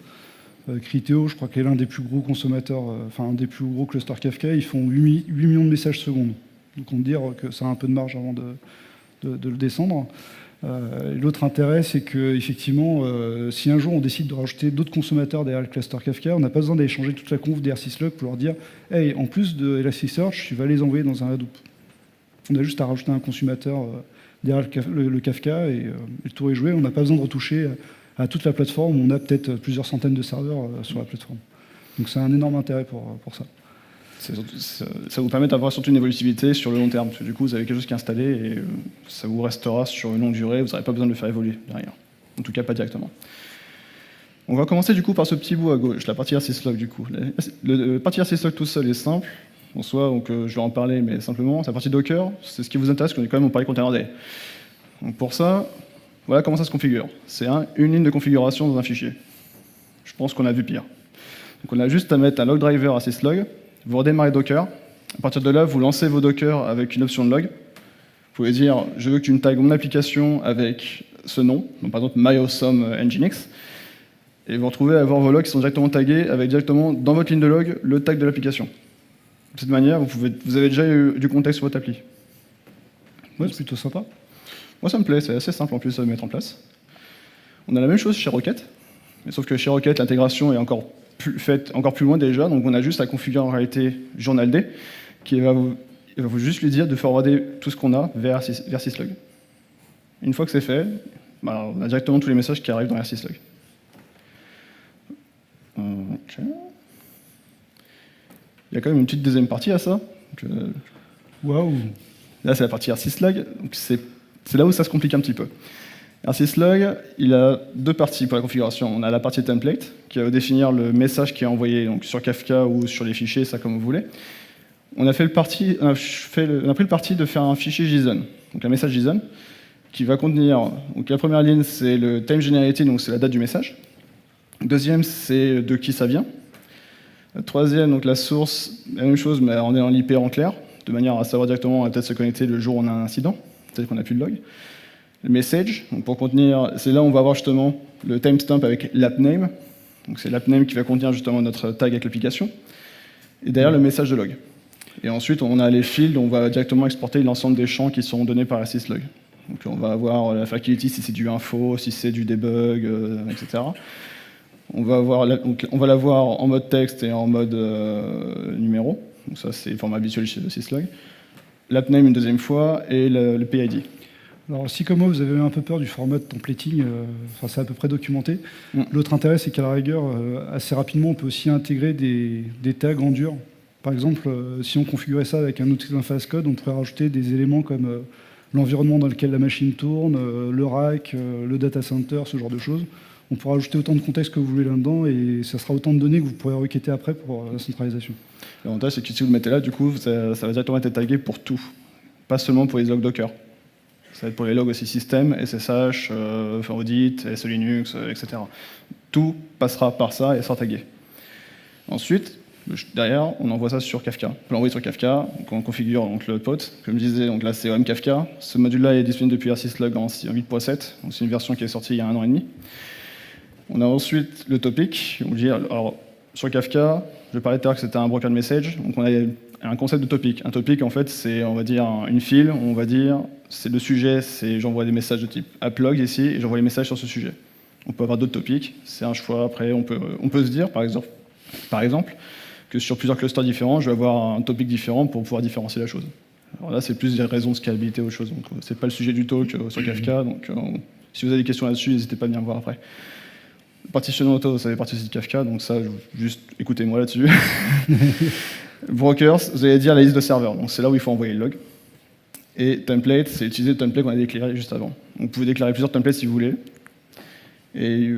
Criteo, je crois qu'il est l'un des plus gros consommateurs, un des plus gros clusters Kafka, ils font 8 millions de messages secondes. Donc on peut dire que ça a un peu de marge avant de le descendre. L'autre intérêt, c'est que effectivement, si un jour on décide de rajouter d'autres consommateurs derrière le cluster Kafka, on n'a pas besoin d'aller changer toute la conf des RC-Log pour leur dire « Hey, en plus de Elasticsearch, tu vas les envoyer dans un Hadoop ». On a juste à rajouter un consommateur derrière le Kafka et le tour est joué. On n'a pas besoin de retoucher à toute la plateforme. On a peut-être plusieurs centaines de serveurs sur la plateforme. Donc c'est un énorme intérêt pour ça. Ça vous permet d'avoir surtout une évolutivité sur le long terme. Parce que du coup, vous avez quelque chose qui est installé et ça vous restera sur une longue durée. Vous n'aurez pas besoin de le faire évoluer derrière. En tout cas, pas directement. On va commencer du coup par ce petit bout à gauche, la partie RC-Log du coup. La partie RC-Log tout seul est simple. En soi, donc, je vais en parler, mais simplement, c'est la partie Docker, c'est ce qui vous intéresse, parce qu'on est quand même au parler Container Day. Donc pour ça, voilà comment ça se configure. C'est une ligne de configuration dans un fichier. Je pense qu'on a vu pire. Donc on a juste à mettre un log driver à syslog, vous redémarrez Docker, à partir de là, vous lancez vos Docker avec une option de log. Vous pouvez dire, je veux que tu me tagues mon application avec ce nom, donc par exemple myawesome nginx, et vous retrouvez à avoir vos logs qui sont directement tagués avec directement dans votre ligne de log le tag de l'application. De cette manière, vous avez déjà eu du contexte sur votre appli. Ouais, c'est plutôt sympa. Moi, ça me plaît, c'est assez simple en plus à mettre en place. On a la même chose chez Rocket, mais sauf que chez Rocket, l'intégration est faite encore plus loin déjà, donc on a juste à configurer en réalité journald qui va vous juste lui dire de forwarder tout ce qu'on a vers syslog. Une fois que c'est fait, on a directement tous les messages qui arrivent dans syslog. Okay. Il y a quand même une petite deuxième partie à ça. Waouh. Là, c'est la partie rsyslog. C'est là où ça se complique un petit peu. rsyslog, il a deux parties pour la configuration. On a la partie template, qui va définir le message qui est envoyé donc sur Kafka ou sur les fichiers, ça comme vous voulez. On a pris le parti de faire un fichier JSON, donc un message JSON, qui va contenir... Donc la première ligne, c'est le time generated, donc c'est la date du message. Deuxième, c'est de qui ça vient. Troisième, donc la source, la même chose, mais on est en l'IP en clair, de manière à savoir directement, on va peut-être se connecter le jour où on a un incident, peut-être qu'on n'a plus de log. Le message, donc pour contenir, c'est là où on va avoir justement le timestamp avec l'app-name, donc c'est l'app-name qui va contenir justement notre tag avec l'application, et derrière le message de log. Et ensuite, on a les fields, on va directement exporter l'ensemble des champs qui sont donnés par la syslog. Donc on va avoir la facility si c'est du info, si c'est du debug, etc. On va l'avoir en mode texte et en mode numéro. Donc ça, c'est le format habituel chez syslog. L'app-name une deuxième fois et le PID. Alors, si comme moi, vous avez un peu peur du format de templating, c'est à peu près documenté. L'autre intérêt, c'est qu'à la rigueur, assez rapidement, on peut aussi intégrer des tags en dur. Par exemple, si on configurait ça avec un outil d'interface code, on pourrait rajouter des éléments comme l'environnement dans lequel la machine tourne, le rack, le data center, ce genre de choses. On pourra ajouter autant de contexte que vous voulez là-dedans et ça sera autant de données que vous pourrez requêter après pour la centralisation. L'avantage, c'est que si vous le mettez là, du coup, ça va directement être tagué pour tout, pas seulement pour les logs Docker. Ça va être pour les logs aussi système, SSH, audit, SE Linux, etc. Tout passera par ça et sera tagué. Ensuite, derrière, on envoie ça sur Kafka. On peut l'envoyer sur Kafka, donc on configure donc, le pod. Comme je disais, donc là c'est OM Kafka. Ce module-là est disponible depuis rsyslog en 8.7, donc c'est une version qui est sortie il y a 1 an et demi. On a ensuite le topic. Alors, sur Kafka, je parlais tout à l'heure que c'était un broken message. Donc on a un concept de topic. Un topic, en fait, c'est, on va dire, une file. On va dire, c'est le sujet, c'est j'envoie des messages de type applog ici, et j'envoie les messages sur ce sujet. On peut avoir d'autres topics. C'est un choix. Après, on peut se dire, par exemple, que sur plusieurs clusters différents, je vais avoir un topic différent pour pouvoir différencier la chose. Alors là, c'est plus des raisons de scalabilité aux choses. Donc, c'est pas le sujet du talk sur Kafka. Donc, si vous avez des questions là-dessus, n'hésitez pas à venir me voir après. Partitionnement auto, ça fait partie aussi de Kafka, donc ça, juste écoutez-moi là-dessus. Brokers, vous allez dire la liste de serveurs, donc c'est là où il faut envoyer le log. Et template, c'est utiliser le template qu'on a déclaré juste avant. Donc, vous pouvez déclarer plusieurs templates si vous voulez. Et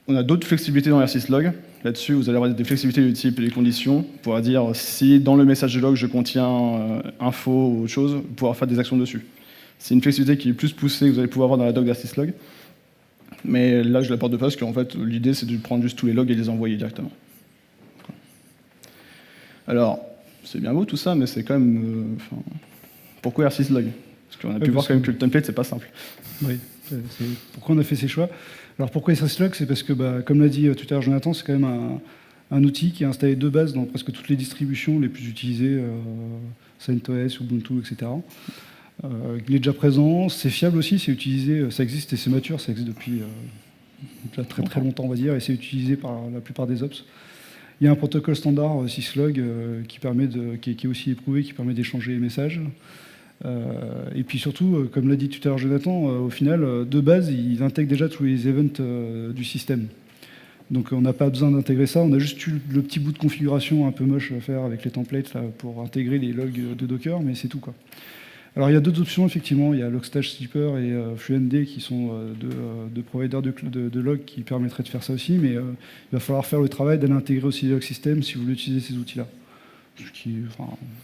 on a d'autres flexibilités dans R6log. Là-dessus, vous allez avoir des flexibilités du type les conditions, pour dire si dans le message de log je contiens info ou autre chose, pouvoir faire des actions dessus. C'est une flexibilité qui est plus poussée que vous allez pouvoir avoir dans la doc d'R6log. Mais là, je ne l'apporte pas parce qu'en fait, l'idée, c'est de prendre juste tous les logs et les envoyer directement. Alors, c'est bien beau tout ça, mais c'est quand même... pourquoi R6log? Parce qu'on a pu voir quand même que le template, c'est pas simple. Oui, c'est pourquoi on a fait ces choix. Alors pourquoi R6log? C'est parce que, comme l'a dit tout à l'heure Jonathan, c'est quand même un outil qui est installé de base dans presque toutes les distributions les plus utilisées, CentOS, Ubuntu, etc. Il est déjà présent, c'est fiable aussi, c'est utilisé, ça existe et c'est mature, ça existe depuis déjà très très longtemps, on va dire, et c'est utilisé par la plupart des ops. Il y a un protocole standard syslog qui est aussi éprouvé, qui permet d'échanger les messages. Et puis surtout, comme l'a dit tout à l'heure Jonathan, au final, de base, il intègre déjà tous les events du système. Donc on n'a pas besoin d'intégrer ça, on a juste eu le petit bout de configuration un peu moche à faire avec les templates là, pour intégrer les logs de Docker, mais c'est tout, quoi. Alors il y a d'autres options, effectivement, il y a Logstash Zipper et FluentD qui sont deux providers de logs qui permettraient de faire ça aussi, mais il va falloir faire le travail d'aller intégrer aussi les log systems si vous voulez utiliser ces outils-là.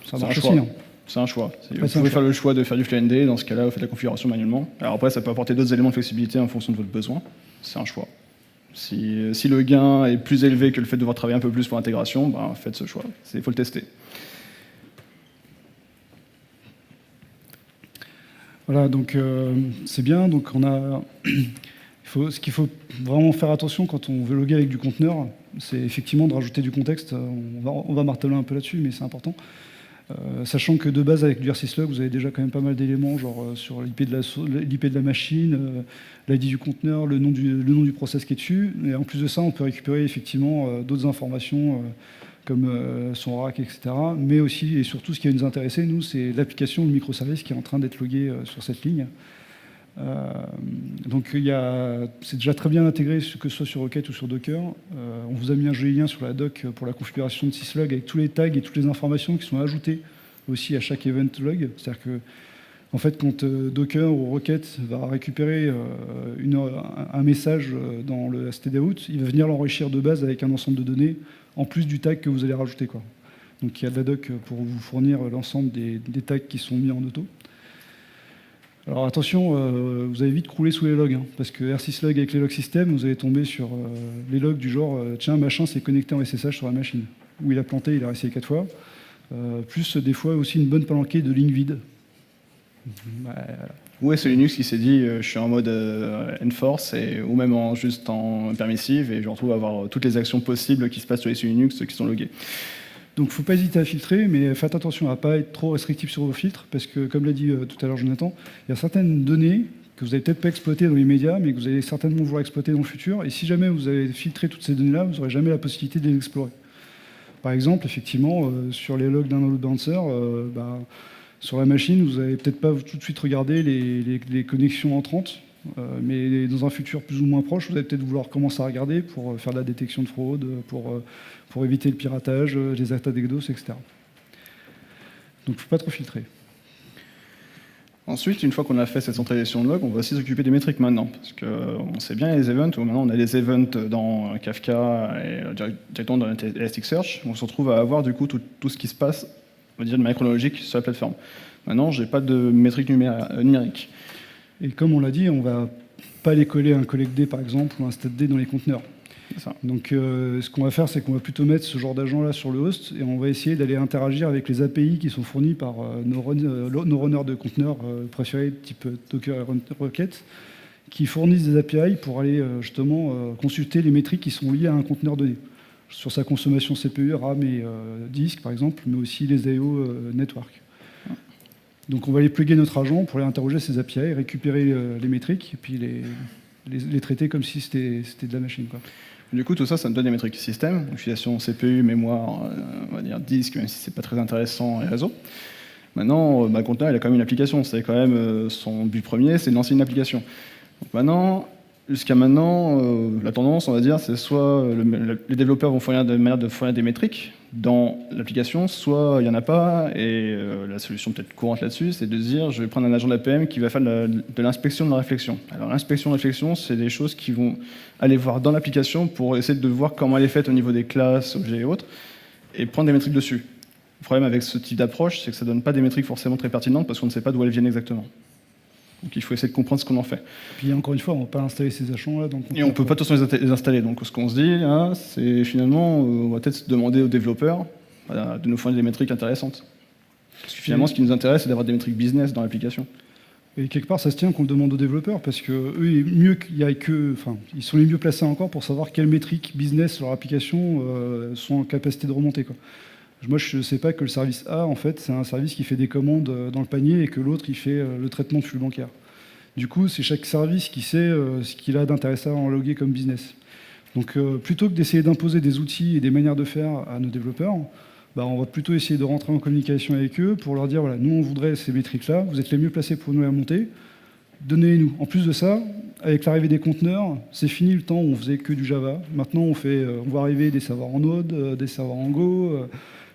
Ça marche aussi. Hein. C'est un choix. Vous pouvez faire le choix de faire du FluentD, dans ce cas-là, vous faites la configuration manuellement. Alors après, ça peut apporter d'autres éléments de flexibilité en fonction de votre besoin. C'est un choix. Si le gain est plus élevé que le fait de devoir travailler un peu plus pour l'intégration, ben, faites ce choix. Il faut le tester. Voilà, donc c'est bien. Donc ce qu'il faut vraiment faire attention quand on veut loguer avec du conteneur, c'est effectivement de rajouter du contexte. On va marteler un peu là-dessus, mais c'est important. Sachant que de base, avec du R6log, vous avez déjà quand même pas mal d'éléments, genre sur l'IP de la machine, l'ID du conteneur, le nom du process qui est dessus. Et en plus de ça, on peut récupérer effectivement d'autres informations comme son rack, etc. Mais aussi et surtout, ce qui va nous intéresser, nous, c'est l'application, le microservice qui est en train d'être logué sur cette ligne. Donc c'est déjà très bien intégré, que ce soit sur Rocket ou sur Docker. On vous a mis un joli lien sur la doc pour la configuration de syslog avec tous les tags et toutes les informations qui sont ajoutées aussi à chaque event log. C'est-à-dire que en fait, quand Docker ou Rocket va récupérer un message dans le stdout, il va venir l'enrichir de base avec un ensemble de données en plus du tag que vous allez rajouter, quoi. Donc il y a de la doc pour vous fournir l'ensemble des tags qui sont mis en auto. Alors attention, vous allez vite crouler sous les logs, hein, parce que R6log avec les log systems, vous allez tomber sur les logs du genre tiens, machin s'est connecté en SSH sur la machine, où il a planté, il a réessayé 4 fois, plus des fois aussi une bonne palanquée de lignes vides. Ouais, c'est Linux qui s'est dit je suis en mode enforce, ou même juste en permissive, et je me retrouve à avoir toutes les actions possibles qui se passent sur les Linux qui sont loguées. Donc il ne faut pas hésiter à filtrer, mais faites attention à ne pas être trop restrictif sur vos filtres, parce que, comme l'a dit tout à l'heure Jonathan, il y a certaines données que vous n'allez peut-être pas exploiter dans les médias, mais que vous allez certainement vouloir exploiter dans le futur, et si jamais vous avez filtré toutes ces données-là, vous n'aurez jamais la possibilité de les explorer. Par exemple, effectivement, sur les logs d'un load balancer, sur la machine, vous n'allez peut-être pas tout de suite regarder les connexions entrantes, mais dans un futur plus ou moins proche, vous allez peut-être vouloir commencer à regarder pour faire de la détection de fraude, pour éviter le piratage, les attaques DDoS, etc. Donc il ne faut pas trop filtrer. Ensuite, une fois qu'on a fait cette centralisation de log, on va aussi s'occuper des métriques maintenant. Parce qu'on sait bien les events, où maintenant on a les events dans Kafka et directement dans Elasticsearch. On se retrouve à avoir du coup tout ce qui se passe, on va dire de manière chronologique sur la plateforme. Maintenant, je n'ai pas de métriques numériques. Et comme on l'a dit, on ne va pas les coller un collectD par exemple ou un statD dans les conteneurs. Ça. Donc ce qu'on va faire, c'est qu'on va plutôt mettre ce genre d'agent là sur le host et on va essayer d'aller interagir avec les API qui sont fournis par nos runners de conteneurs préférés type Docker et Rocket, qui fournissent des API pour aller justement consulter les métriques qui sont liées à un conteneur donné, sur sa consommation CPU, RAM et disque par exemple, mais aussi les I/O network. Donc on va aller plugger notre agent pour aller interroger ces API, récupérer les métriques et puis les traiter comme si c'était de la machine, quoi. Du coup, tout ça, ça me donne des métriques système, utilisation CPU, mémoire, on va dire disque, même si c'est pas très intéressant, et réseau. Maintenant, conteneur, il a quand même une application. C'est quand même son but premier, c'est de lancer une application. Donc maintenant, Jusqu'à maintenant, la tendance, on va dire, c'est soit les développeurs vont fournir de manière de fournir des métriques dans l'application, soit il n'y en a pas, et la solution peut-être courante là-dessus, c'est de se dire, je vais prendre un agent d'APM qui va faire de l'inspection de la réflexion. Alors l'inspection de la réflexion, c'est des choses qui vont aller voir dans l'application pour essayer de voir comment elle est faite au niveau des classes, objets et autres, et prendre des métriques dessus. Le problème avec ce type d'approche, c'est que ça ne donne pas des métriques forcément très pertinentes parce qu'on ne sait pas d'où elles viennent exactement. Donc il faut essayer de comprendre ce qu'on en fait. Puis encore une fois, on ne va pas installer ces agents-là. Et on ne peut pas tous les installer. Donc ce qu'on se dit, hein, c'est finalement, on va peut-être demander aux développeurs de nous fournir des métriques intéressantes. Parce que finalement, ce qui nous intéresse, c'est d'avoir des métriques business dans l'application. Et quelque part, ça se tient qu'on le demande aux développeurs, parce qu'eux, ils sont les mieux placés encore pour savoir quelles métriques business leur application sont en capacité de remonter, quoi. Moi, je ne sais pas que le service A, en fait, c'est un service qui fait des commandes dans le panier et que l'autre, il fait le traitement de flux bancaire. Du coup, c'est chaque service qui sait ce qu'il a d'intéressant à en loguer comme business. Donc, plutôt que d'essayer d'imposer des outils et des manières de faire à nos développeurs, on va plutôt essayer de rentrer en communication avec eux pour leur dire, voilà, nous, on voudrait ces métriques-là, vous êtes les mieux placés pour nous les monter, donnez-les-nous. En plus de ça, avec l'arrivée des conteneurs, c'est fini le temps où on faisait que du Java. Maintenant, on va arriver des serveurs en Node, des serveurs en Go.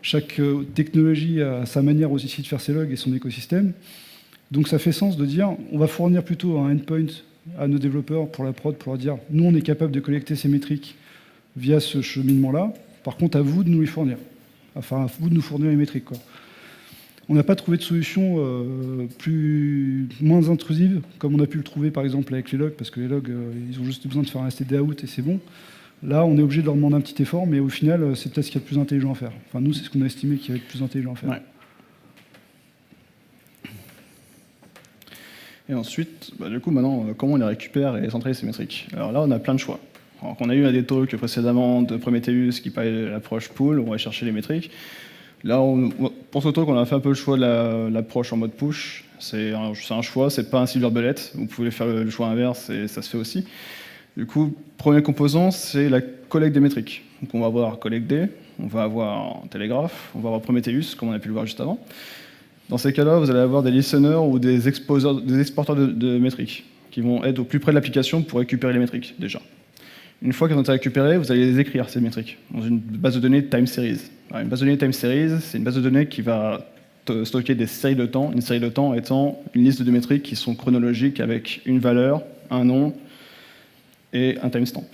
Chaque technologie a sa manière aussi de faire ses logs et son écosystème. Donc ça fait sens de dire, on va fournir plutôt un endpoint à nos développeurs pour la prod, pour leur dire, nous on est capable de collecter ces métriques via ce cheminement-là. Par contre, à vous de nous les fournir. Enfin, à vous de nous fournir les métriques, quoi. On n'a pas trouvé de solution moins intrusive, comme on a pu le trouver par exemple avec les logs, parce que les logs, ils ont juste besoin de faire un std out et c'est bon. Là, on est obligé de leur demander un petit effort, mais au final, c'est peut-être ce qu'il y a de plus intelligent à faire. Enfin, nous, c'est ce qu'on a estimé qu'il y avait de plus intelligent à faire. Ouais. Et ensuite, du coup, maintenant, comment on les récupère et centralise ces métriques? Alors là, on a plein de choix. Alors, on a eu un des talks précédemment de Prometheus qui parlait de l'approche pool, on va chercher les métriques. Là, pour ce talk, on a fait un peu le choix de l'approche en mode push. C'est un choix, c'est pas un silver bullet. Vous pouvez faire le choix inverse et ça se fait aussi. Du coup, premier composant, c'est la collecte des métriques. Donc on va avoir collecte-D, on va avoir Telegraph, on va avoir Prometheus, comme on a pu le voir juste avant. Dans ces cas-là, vous allez avoir des listeners ou des exporteurs de métriques qui vont être au plus près de l'application pour récupérer les métriques, déjà. Une fois qu'elles ont été récupérées, vous allez les écrire, ces métriques, dans une base de données time series. Alors, une base de données time series, c'est une base de données qui va stocker des séries de temps, une série de temps étant une liste de métriques qui sont chronologiques avec une valeur, un nom, et un timestamp.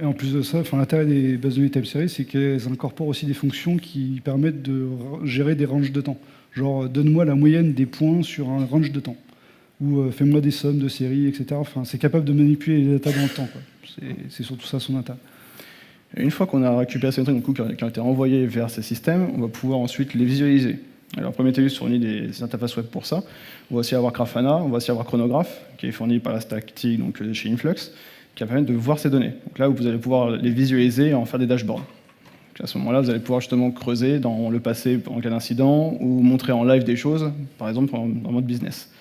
Et en plus de ça, l'intérêt des bases de données time series, c'est qu'elles incorporent aussi des fonctions qui permettent de gérer des ranges de temps. Genre, donne-moi la moyenne des points sur un range de temps. Ou fais-moi des sommes de séries, etc. Enfin, c'est capable de manipuler les datas dans le temps, quoi. C'est surtout ça son intérêt. Et une fois qu'on a récupéré ces métriques qui ont été envoyées vers ces systèmes, on va pouvoir ensuite les visualiser. Alors Prometheus fournit des interfaces web pour ça. On va aussi avoir Grafana, on va aussi avoir Chronograph, qui est fourni par la stack TIG, donc chez Influx, qui va permettre de voir ces données. Donc là, vous allez pouvoir les visualiser et en faire des dashboards. Donc à ce moment-là, vous allez pouvoir justement creuser dans le passé en cas d'incident ou montrer en live des choses, par exemple en mode business.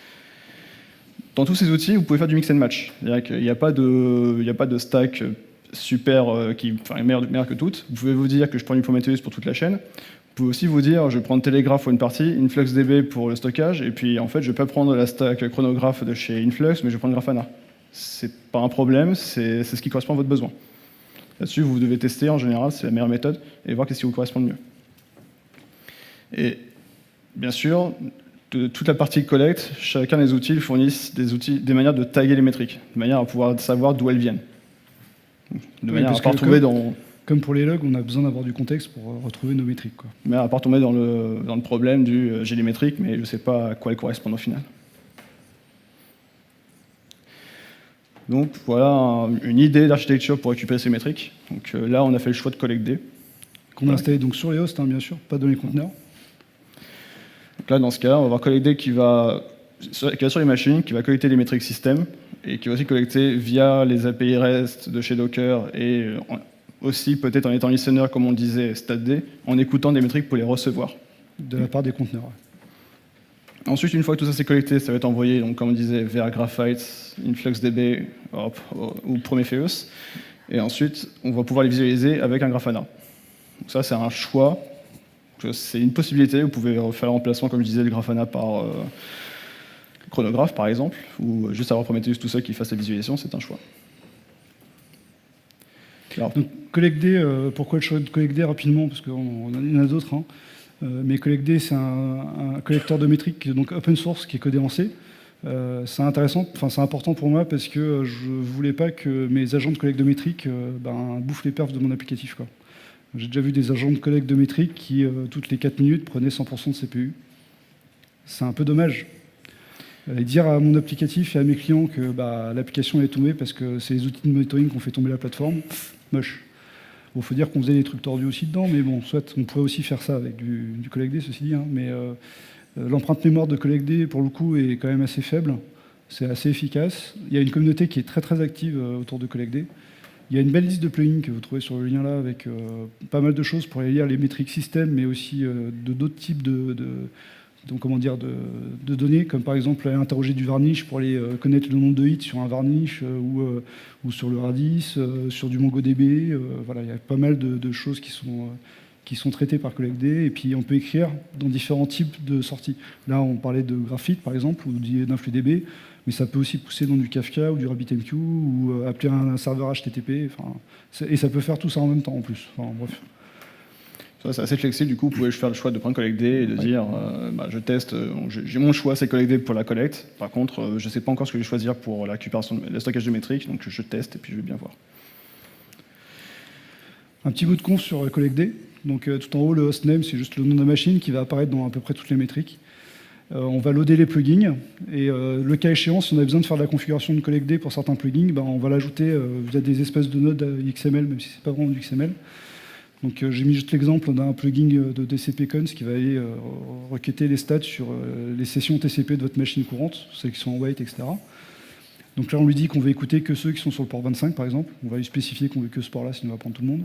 Dans tous ces outils, vous pouvez faire du mix and match. C'est-à-dire qu'il n'y a pas de stack super meilleur que toutes. Vous pouvez vous dire que je prends du Prometheus pour toute la chaîne. Vous pouvez aussi vous dire, je vais prendre Telegraph pour une partie, InfluxDB pour le stockage, et puis en fait, je ne vais pas prendre la stack Chronograph de chez Influx, mais je vais prendre Grafana. C'est pas un problème, c'est ce qui correspond à votre besoin. Là-dessus, vous devez tester, en général, c'est la meilleure méthode, et voir qu'est-ce qui vous correspond le mieux. Et bien sûr, de toute la partie collecte, chacun des outils fournissent des manières de taguer les métriques, de manière à pouvoir savoir d'où elles viennent. De manière à pas retrouver dans... Comme pour les logs, on a besoin d'avoir du contexte pour retrouver nos métriques, quoi. Mais à part tomber dans le problème du j'ai les métriques, mais je ne sais pas à quoi elles correspondent au final. Donc voilà une idée d'architecture pour récupérer ces métriques. Donc là, on a fait le choix de collecte-D. Qu'on a installé donc sur les hosts, bien sûr, pas dans les conteneurs. Donc là, dans ce cas, on va avoir collecte-D qui va sur les machines, qui va collecter les métriques système et qui va aussi collecter via les API REST de chez Docker et aussi peut-être en étant listener, comme on le disait, StatD, en écoutant des métriques pour les recevoir. De la part des conteneurs. Ouais. Ensuite, une fois que tout ça s'est collecté, ça va être envoyé, donc, comme on disait, vers Graphite, InfluxDB ou Prometheus. Et ensuite, on va pouvoir les visualiser avec un Grafana. Donc ça, c'est un choix. C'est une possibilité. Vous pouvez faire le remplacement, comme je disais, le Grafana par chronographe par exemple, ou juste avoir Prometheus tout seul qui fasse la visualisation, c'est un choix. Alors, donc, CollectD, pourquoi le choix de CollectD rapidement? Parce qu'il y en a d'autres. Hein. Mais CollectD, c'est un collecteur de métriques donc open source qui est codé en C. C'est intéressant, c'est important pour moi parce que je ne voulais pas que mes agents de collecte de métriques bouffent les perfs de mon applicatif. J'ai déjà vu des agents de collecte de métriques qui, toutes les 4 minutes, prenaient 100% de CPU. C'est un peu dommage. Et dire à mon applicatif et à mes clients que l'application est tombée parce que c'est les outils de monitoring qui ont fait tomber la plateforme, moche. Bon, faut dire qu'on faisait des trucs tordus aussi dedans, mais bon, soit on pourrait aussi faire ça avec du CollectD, ceci dit. Hein, mais l'empreinte mémoire de CollectD, pour le coup, est quand même assez faible. C'est assez efficace. Il y a une communauté qui est très très active autour de CollectD. Il y a une belle liste de plugins que vous trouvez sur le lien là, avec pas mal de choses pour aller lire les métriques système, mais aussi de d'autres types de données, comme par exemple aller interroger du varnish pour aller connaître le nombre de hits sur un varnish ou sur le Radis, sur du MongoDB. Voilà, il y a pas mal de choses qui sont traitées par CollectD, et puis on peut écrire dans différents types de sorties. Là, on parlait de Graphite, par exemple, ou d'InfluDB, mais ça peut aussi pousser dans du Kafka ou du RabbitMQ, ou appeler un serveur HTTP, et ça peut faire tout ça en même temps, en plus. Enfin, bref. C'est assez flexible, du coup, vous pouvez faire le choix de prendre CollectD et de dire je teste, j'ai mon choix, c'est CollectD pour la collecte. Par contre, je ne sais pas encore ce que je vais choisir pour la récupération, le stockage de métriques, donc je teste et puis je vais bien voir. Un petit bout de conf sur CollectD. Donc tout en haut, le hostname, c'est juste le nom de la machine qui va apparaître dans à peu près toutes les métriques. On va loader les plugins, et le cas échéant, si on a besoin de faire de la configuration de CollectD pour certains plugins, on va l'ajouter via des espèces de nodes XML, même si ce n'est pas vraiment du XML. Donc j'ai mis juste l'exemple d'un plugin de DCP-Cons qui va aller requêter les stats sur les sessions TCP de votre machine courante, celles qui sont en wait, etc. Donc là, on lui dit qu'on veut écouter que ceux qui sont sur le port 25, par exemple. On va lui spécifier qu'on veut que ce port-là, sinon on va prendre tout le monde.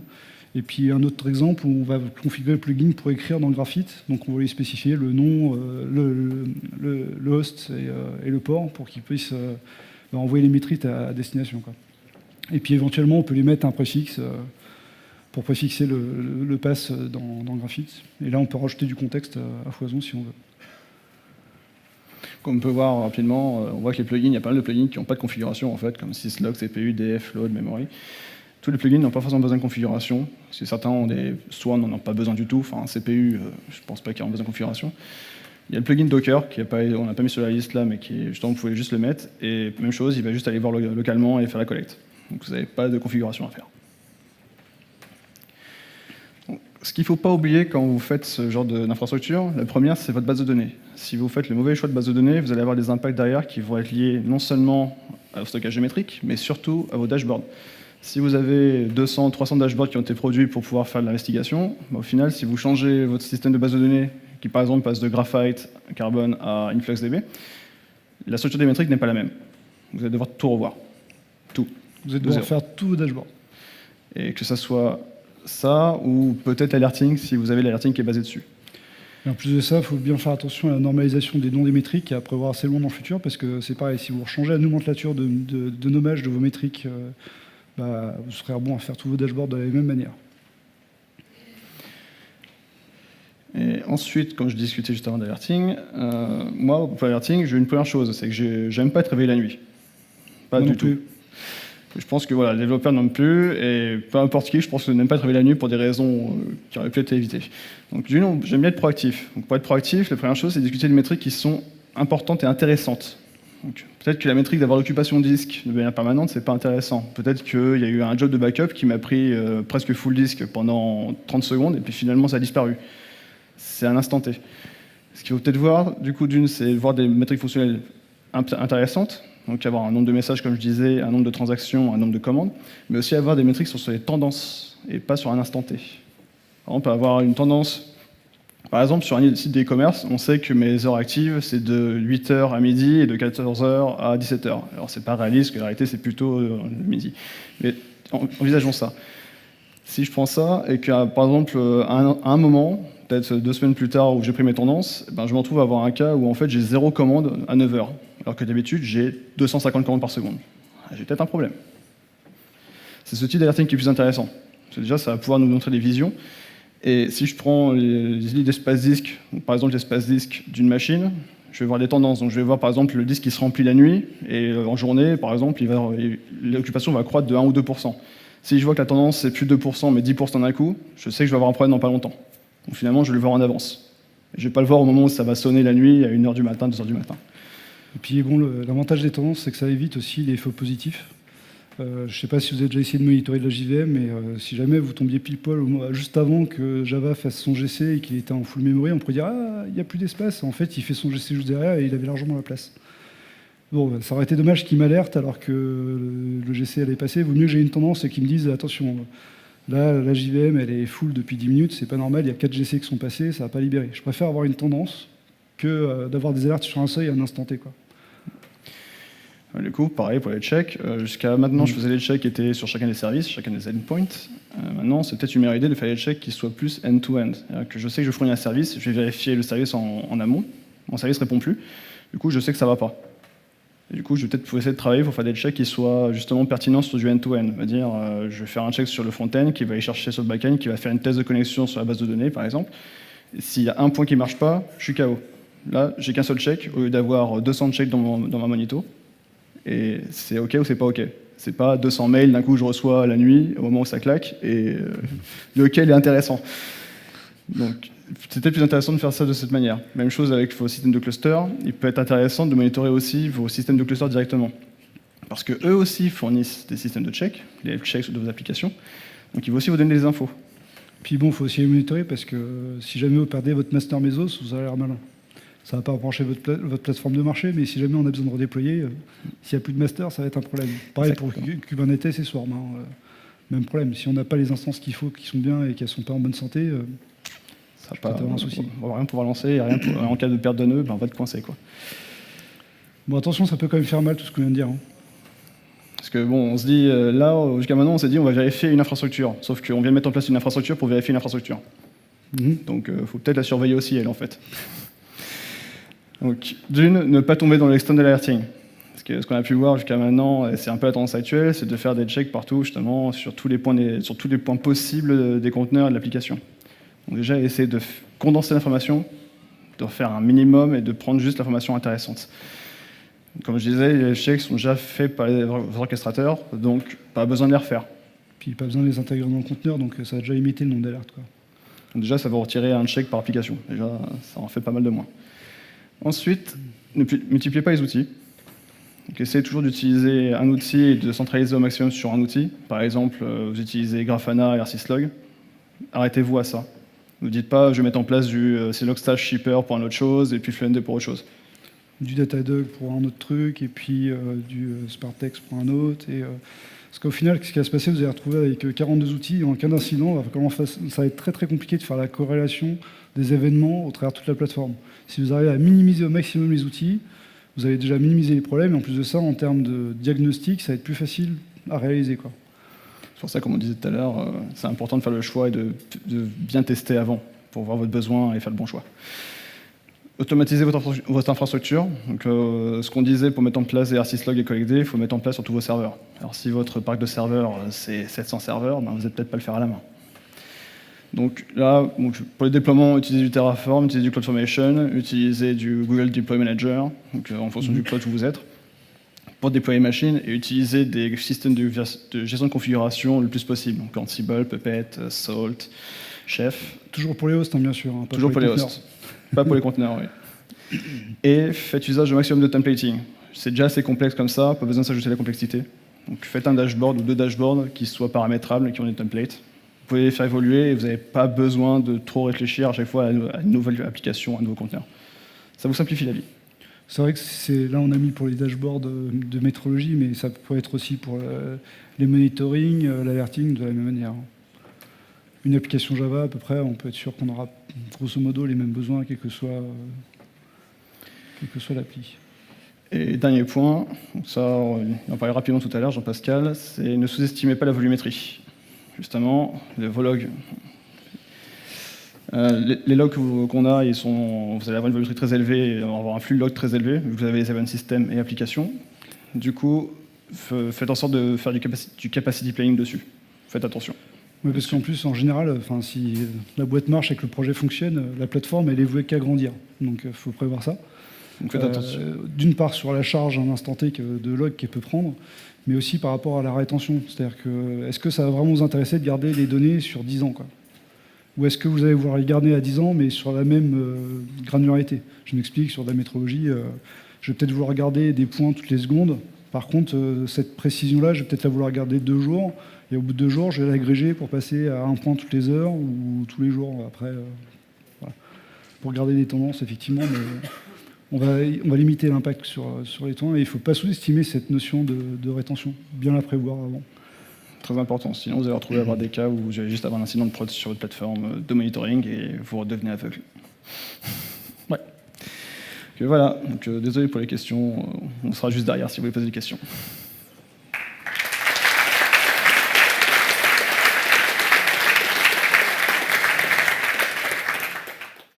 Et puis un autre exemple où on va configurer le plugin pour écrire dans le Graphite. Donc on va lui spécifier le nom, le host et le port pour qu'il puisse envoyer les métriques à destination, quoi. Et puis éventuellement, on peut lui mettre un préfixe pour préfixer le pass dans Graphite. Et là, on peut rajouter du contexte à foison si on veut. Comme on peut voir rapidement, on voit que les plugins, il y a pas mal de plugins qui n'ont pas de configuration, en fait, comme syslog, CPU, df, load, memory. Tous les plugins n'ont pas forcément besoin de configuration. Si certains ont des swarms, n'en ont pas besoin du tout. Enfin, CPU, je ne pense pas qu'ils aient besoin de configuration. Il y a le plugin Docker, on n'a pas mis sur la liste là, mais qui justement, vous pouvez juste le mettre. Et même chose, il va juste aller voir localement et faire la collecte. Donc vous n'avez pas de configuration à faire. Ce qu'il ne faut pas oublier quand vous faites ce genre d'infrastructure, la première, c'est votre base de données. Si vous faites le mauvais choix de base de données, vous allez avoir des impacts derrière qui vont être liés non seulement au stockage métrique, mais surtout à vos dashboards. Si vous avez 200, 300 dashboards qui ont été produits pour pouvoir faire de l'investigation, au final, si vous changez votre système de base de données, qui par exemple passe de Graphite, Carbon à InfluxDB, la structure des métriques n'est pas la même. Vous allez devoir tout revoir. Tout. Vous allez devoir faire tous vos dashboards. Et que ça soit ça, ou peut-être l'alerting, si vous avez l'alerting qui est basé dessus. Et en plus de ça, il faut bien faire attention à la normalisation des noms des métriques et à prévoir assez loin dans le futur, parce que c'est pareil, si vous changez la nomenclature de nommage de vos métriques, vous serez bon à faire tous vos dashboards de la même manière. Et ensuite, comme je discutais juste avant d'alerting, moi, pour l'alerting, j'ai une première chose, c'est que j'aime pas être réveillé la nuit. Pas du tout. Je pense que voilà, les développeurs n'aiment plus, et peu importe qui, je pense que n'aime pas être réveillé la nuit pour des raisons qui auraient pu être évitées. Donc j'aime bien être proactif. Donc, pour être proactif, la première chose, c'est discuter de métriques qui sont importantes et intéressantes. Peut-être que la métrique d'avoir l'occupation de disque de manière permanente, c'est pas intéressant. Peut-être qu'il y a eu un job de backup qui m'a pris presque full disque pendant 30 secondes, et puis finalement ça a disparu. C'est un instant T. Ce qu'il faut peut-être voir, du coup, c'est voir des métriques fonctionnelles intéressantes. Donc avoir un nombre de messages, comme je disais, un nombre de transactions, un nombre de commandes, mais aussi avoir des métriques sur les tendances et pas sur un instant T. On peut avoir une tendance, par exemple sur un site d'e-commerce, on sait que mes heures actives, c'est de 8h à midi et de 14h à 17h. Alors c'est pas réaliste, parce que la réalité c'est plutôt midi. Mais envisageons ça. Si je prends ça et que, par exemple, à un moment, peut-être 2 semaines plus tard où j'ai pris mes tendances, je me retrouve à avoir un cas où en fait j'ai 0 commande à 9h. Alors que d'habitude, j'ai 250 commandes par seconde. J'ai peut-être un problème. C'est ce type d'alerting qui est plus intéressant. Déjà, ça va pouvoir nous montrer des visions. Et si je prends les lignes d'espace disque, par exemple l'espace disque d'une machine, je vais voir des tendances. Donc je vais voir par exemple le disque qui se remplit la nuit, et en journée, par exemple, l'occupation va croître de 1 ou 2%. Si je vois que la tendance c'est plus 2%, mais 10% d'un coup, je sais que je vais avoir un problème dans pas longtemps. Donc finalement, je vais le voir en avance. Je ne vais pas le voir au moment où ça va sonner la nuit, à 1h du matin, 2h du matin. Et puis bon, l'avantage des tendances, c'est que ça évite aussi les faux positifs. Je ne sais pas si vous avez déjà essayé de monitorer de la JVM, mais si jamais vous tombiez pile poil juste avant que Java fasse son GC et qu'il était en full memory, on pourrait dire ah, il n'y a plus d'espace. En fait, il fait son GC juste derrière et il avait largement la place. Bon, ça aurait été dommage qu'il m'alerte alors que le GC allait passer. Vaut mieux que j'ai une tendance et qu'il me dise attention, là, la JVM, elle est full depuis 10 minutes, c'est pas normal, il y a 4 GC qui sont passés, ça va pas libérer. Je préfère avoir une tendance que d'avoir des alertes sur un seuil à un instant T, quoi. Du coup, pareil pour les checks. Jusqu'à maintenant, je faisais les checks qui étaient sur chacun des services, chacun des endpoints. Maintenant, c'est peut-être une meilleure idée de faire les checks qui soient plus end-to-end. Que je sais que je fournis un service, je vais vérifier le service en amont. Mon service ne répond plus. Du coup, je sais que ça ne va pas. Et du coup, je vais peut-être essayer de travailler pour faire des checks qui soient justement pertinents sur du end-to-end. C'est-à-dire, je vais faire un check sur le front-end, qui va aller chercher sur le back-end, qui va faire une test de connexion sur la base de données, par exemple. S'il y a un point qui ne marche pas, je suis KO. Là, j'ai qu'un seul check, au lieu d'avoir 200 checks dans ma monito. Et c'est OK ou c'est pas OK. C'est pas 200 mails d'un coup je reçois la nuit, au moment où ça claque, et lequel est intéressant. Donc, c'était plus intéressant de faire ça de cette manière. Même chose avec vos systèmes de cluster. Il peut être intéressant de monitorer aussi vos systèmes de cluster directement. Parce qu'eux aussi fournissent des systèmes de check, les checks de vos applications. Donc, ils vont aussi vous donner des infos. Puis bon, il faut aussi les monitorer parce que si jamais vous perdez votre master Mesos, vous avez l'air malin. Ça ne va pas brancher votre plateforme de marché, mais si jamais on a besoin de redéployer, s'il n'y a plus de master, ça va être un problème. Pareil pour Kubernetes et Swarm. Même problème. Si on n'a pas les instances qu'il faut, qui sont bien et qui ne sont pas en bonne santé, ça va avoir un souci. On va rien pouvoir lancer, et rien en cas de perte de nœud, on va être coincé, quoi. Bon, attention, ça peut quand même faire mal tout ce qu'on vient de dire. Parce que bon, on se dit, là, jusqu'à maintenant, on s'est dit on va vérifier une infrastructure. Sauf qu'on vient de mettre en place une infrastructure pour vérifier une infrastructure. Donc, il faut peut-être la surveiller aussi, elle, en fait. Donc, d'une, ne pas tomber dans l'external alerting. Parce que ce qu'on a pu voir jusqu'à maintenant, et c'est un peu la tendance actuelle, c'est de faire des checks partout, justement, sur tous les points possibles des conteneurs et de l'application. Donc déjà, essayer de condenser l'information, de faire un minimum et de prendre juste l'information intéressante. Comme je disais, les checks sont déjà faits par les orchestrateurs, donc pas besoin de les refaire. Puis pas besoin de les intégrer dans le conteneur, donc ça a déjà imité le nombre d'alertes, quoi. Donc déjà, ça va retirer un check par application. Déjà, ça en fait pas mal de moins. Ensuite, ne multipliez pas les outils. Donc, essayez toujours d'utiliser un outil et de centraliser au maximum sur un outil. Par exemple, vous utilisez Grafana et R6log. Arrêtez-vous à ça. Ne dites pas, je vais mettre en place du Logstash Shipper pour une autre chose et puis Fluentd pour autre chose. Du Datadog pour un autre truc et puis du Spartex pour un autre. Parce qu'au final, ce qui va se passer, vous allez retrouver avec 42 outils et en cas d'incident, ça va être très très compliqué de faire la corrélation des événements au travers de toute la plateforme. Si vous arrivez à minimiser au maximum les outils, vous avez déjà minimisé les problèmes, et en plus de ça, en termes de diagnostic, ça va être plus facile à réaliser, quoi. C'est pour ça, comme on disait tout à l'heure, c'est important de faire le choix et de bien tester avant, pour voir votre besoin et faire le bon choix. Automatisez votre infrastructure. Donc, ce qu'on disait pour mettre en place des R6log et collecter, il faut mettre en place sur tous vos serveurs. Alors si votre parc de serveurs, c'est 700 serveurs, vous n'allez peut-être pas le faire à la main. Donc là, pour les déploiements, utilisez du Terraform, utilisez du CloudFormation, utilisez du Google Deploy Manager, donc en fonction du cloud où vous êtes, pour déployer machine, et utilisez des systèmes de gestion de configuration le plus possible. Donc Ansible, Puppet, Salt, Chef. Toujours pour les hosts, hein, bien sûr. Hein, toujours pour les hosts. Pas pour les conteneurs, oui. Et faites usage au maximum de templating. C'est déjà assez complexe comme ça, pas besoin de s'ajouter la complexité. Donc faites un dashboard ou 2 dashboards qui soient paramétrables et qui ont des templates. Vous pouvez les faire évoluer et vous n'avez pas besoin de trop réfléchir à chaque fois à une nouvelle application, à un nouveau conteneur. Ça vous simplifie la vie. C'est vrai que là on a mis pour les dashboards de métrologie, mais ça peut être aussi pour les monitoring, l'alerting de la même manière. Une application Java à peu près, on peut être sûr qu'on aura grosso modo les mêmes besoins, quel que soit l'appli. Et dernier point, ça on en parlait rapidement tout à l'heure, Jean-Pascal, c'est ne sous-estimez pas la volumétrie. Justement, vos logs. Les logs qu'on a, vous allez avoir une volumétrie très élevée, et avoir un flux de logs très élevé, vous avez les event systems et applications. Du coup, faites en sorte de faire du capacity planning dessus. Faites attention. Oui, parce qu'en plus, en général, si la boîte marche et que le projet fonctionne, la plateforme, elle est vouée qu'à grandir. Donc, il faut prévoir ça. Donc faites attention. D'une part sur la charge à un instant T de log qu'elle peut prendre, mais aussi par rapport à la rétention. C'est-à-dire que, est-ce que ça va vraiment vous intéresser de garder les données sur 10 ans, quoi? Ou est-ce que vous allez vouloir les garder à 10 ans, mais sur la même granularité? Je m'explique, sur de la métrologie, je vais peut-être vouloir garder des points toutes les secondes. Par contre, cette précision-là, je vais peut-être la vouloir garder 2 jours, et au bout de 2 jours, je vais l'agréger pour passer à un point toutes les heures, ou tous les jours après. Voilà. Pour garder des tendances, effectivement, mais on va limiter l'impact sur les temps, et il ne faut pas sous-estimer cette notion de rétention, bien la prévoir avant. Très important, sinon vous allez retrouver à avoir des cas où vous allez juste avoir un incident de prod sur votre plateforme de monitoring et vous redevenez aveugle. Ouais. Donc, voilà, donc, désolé pour les questions, on sera juste derrière si vous voulez poser des questions.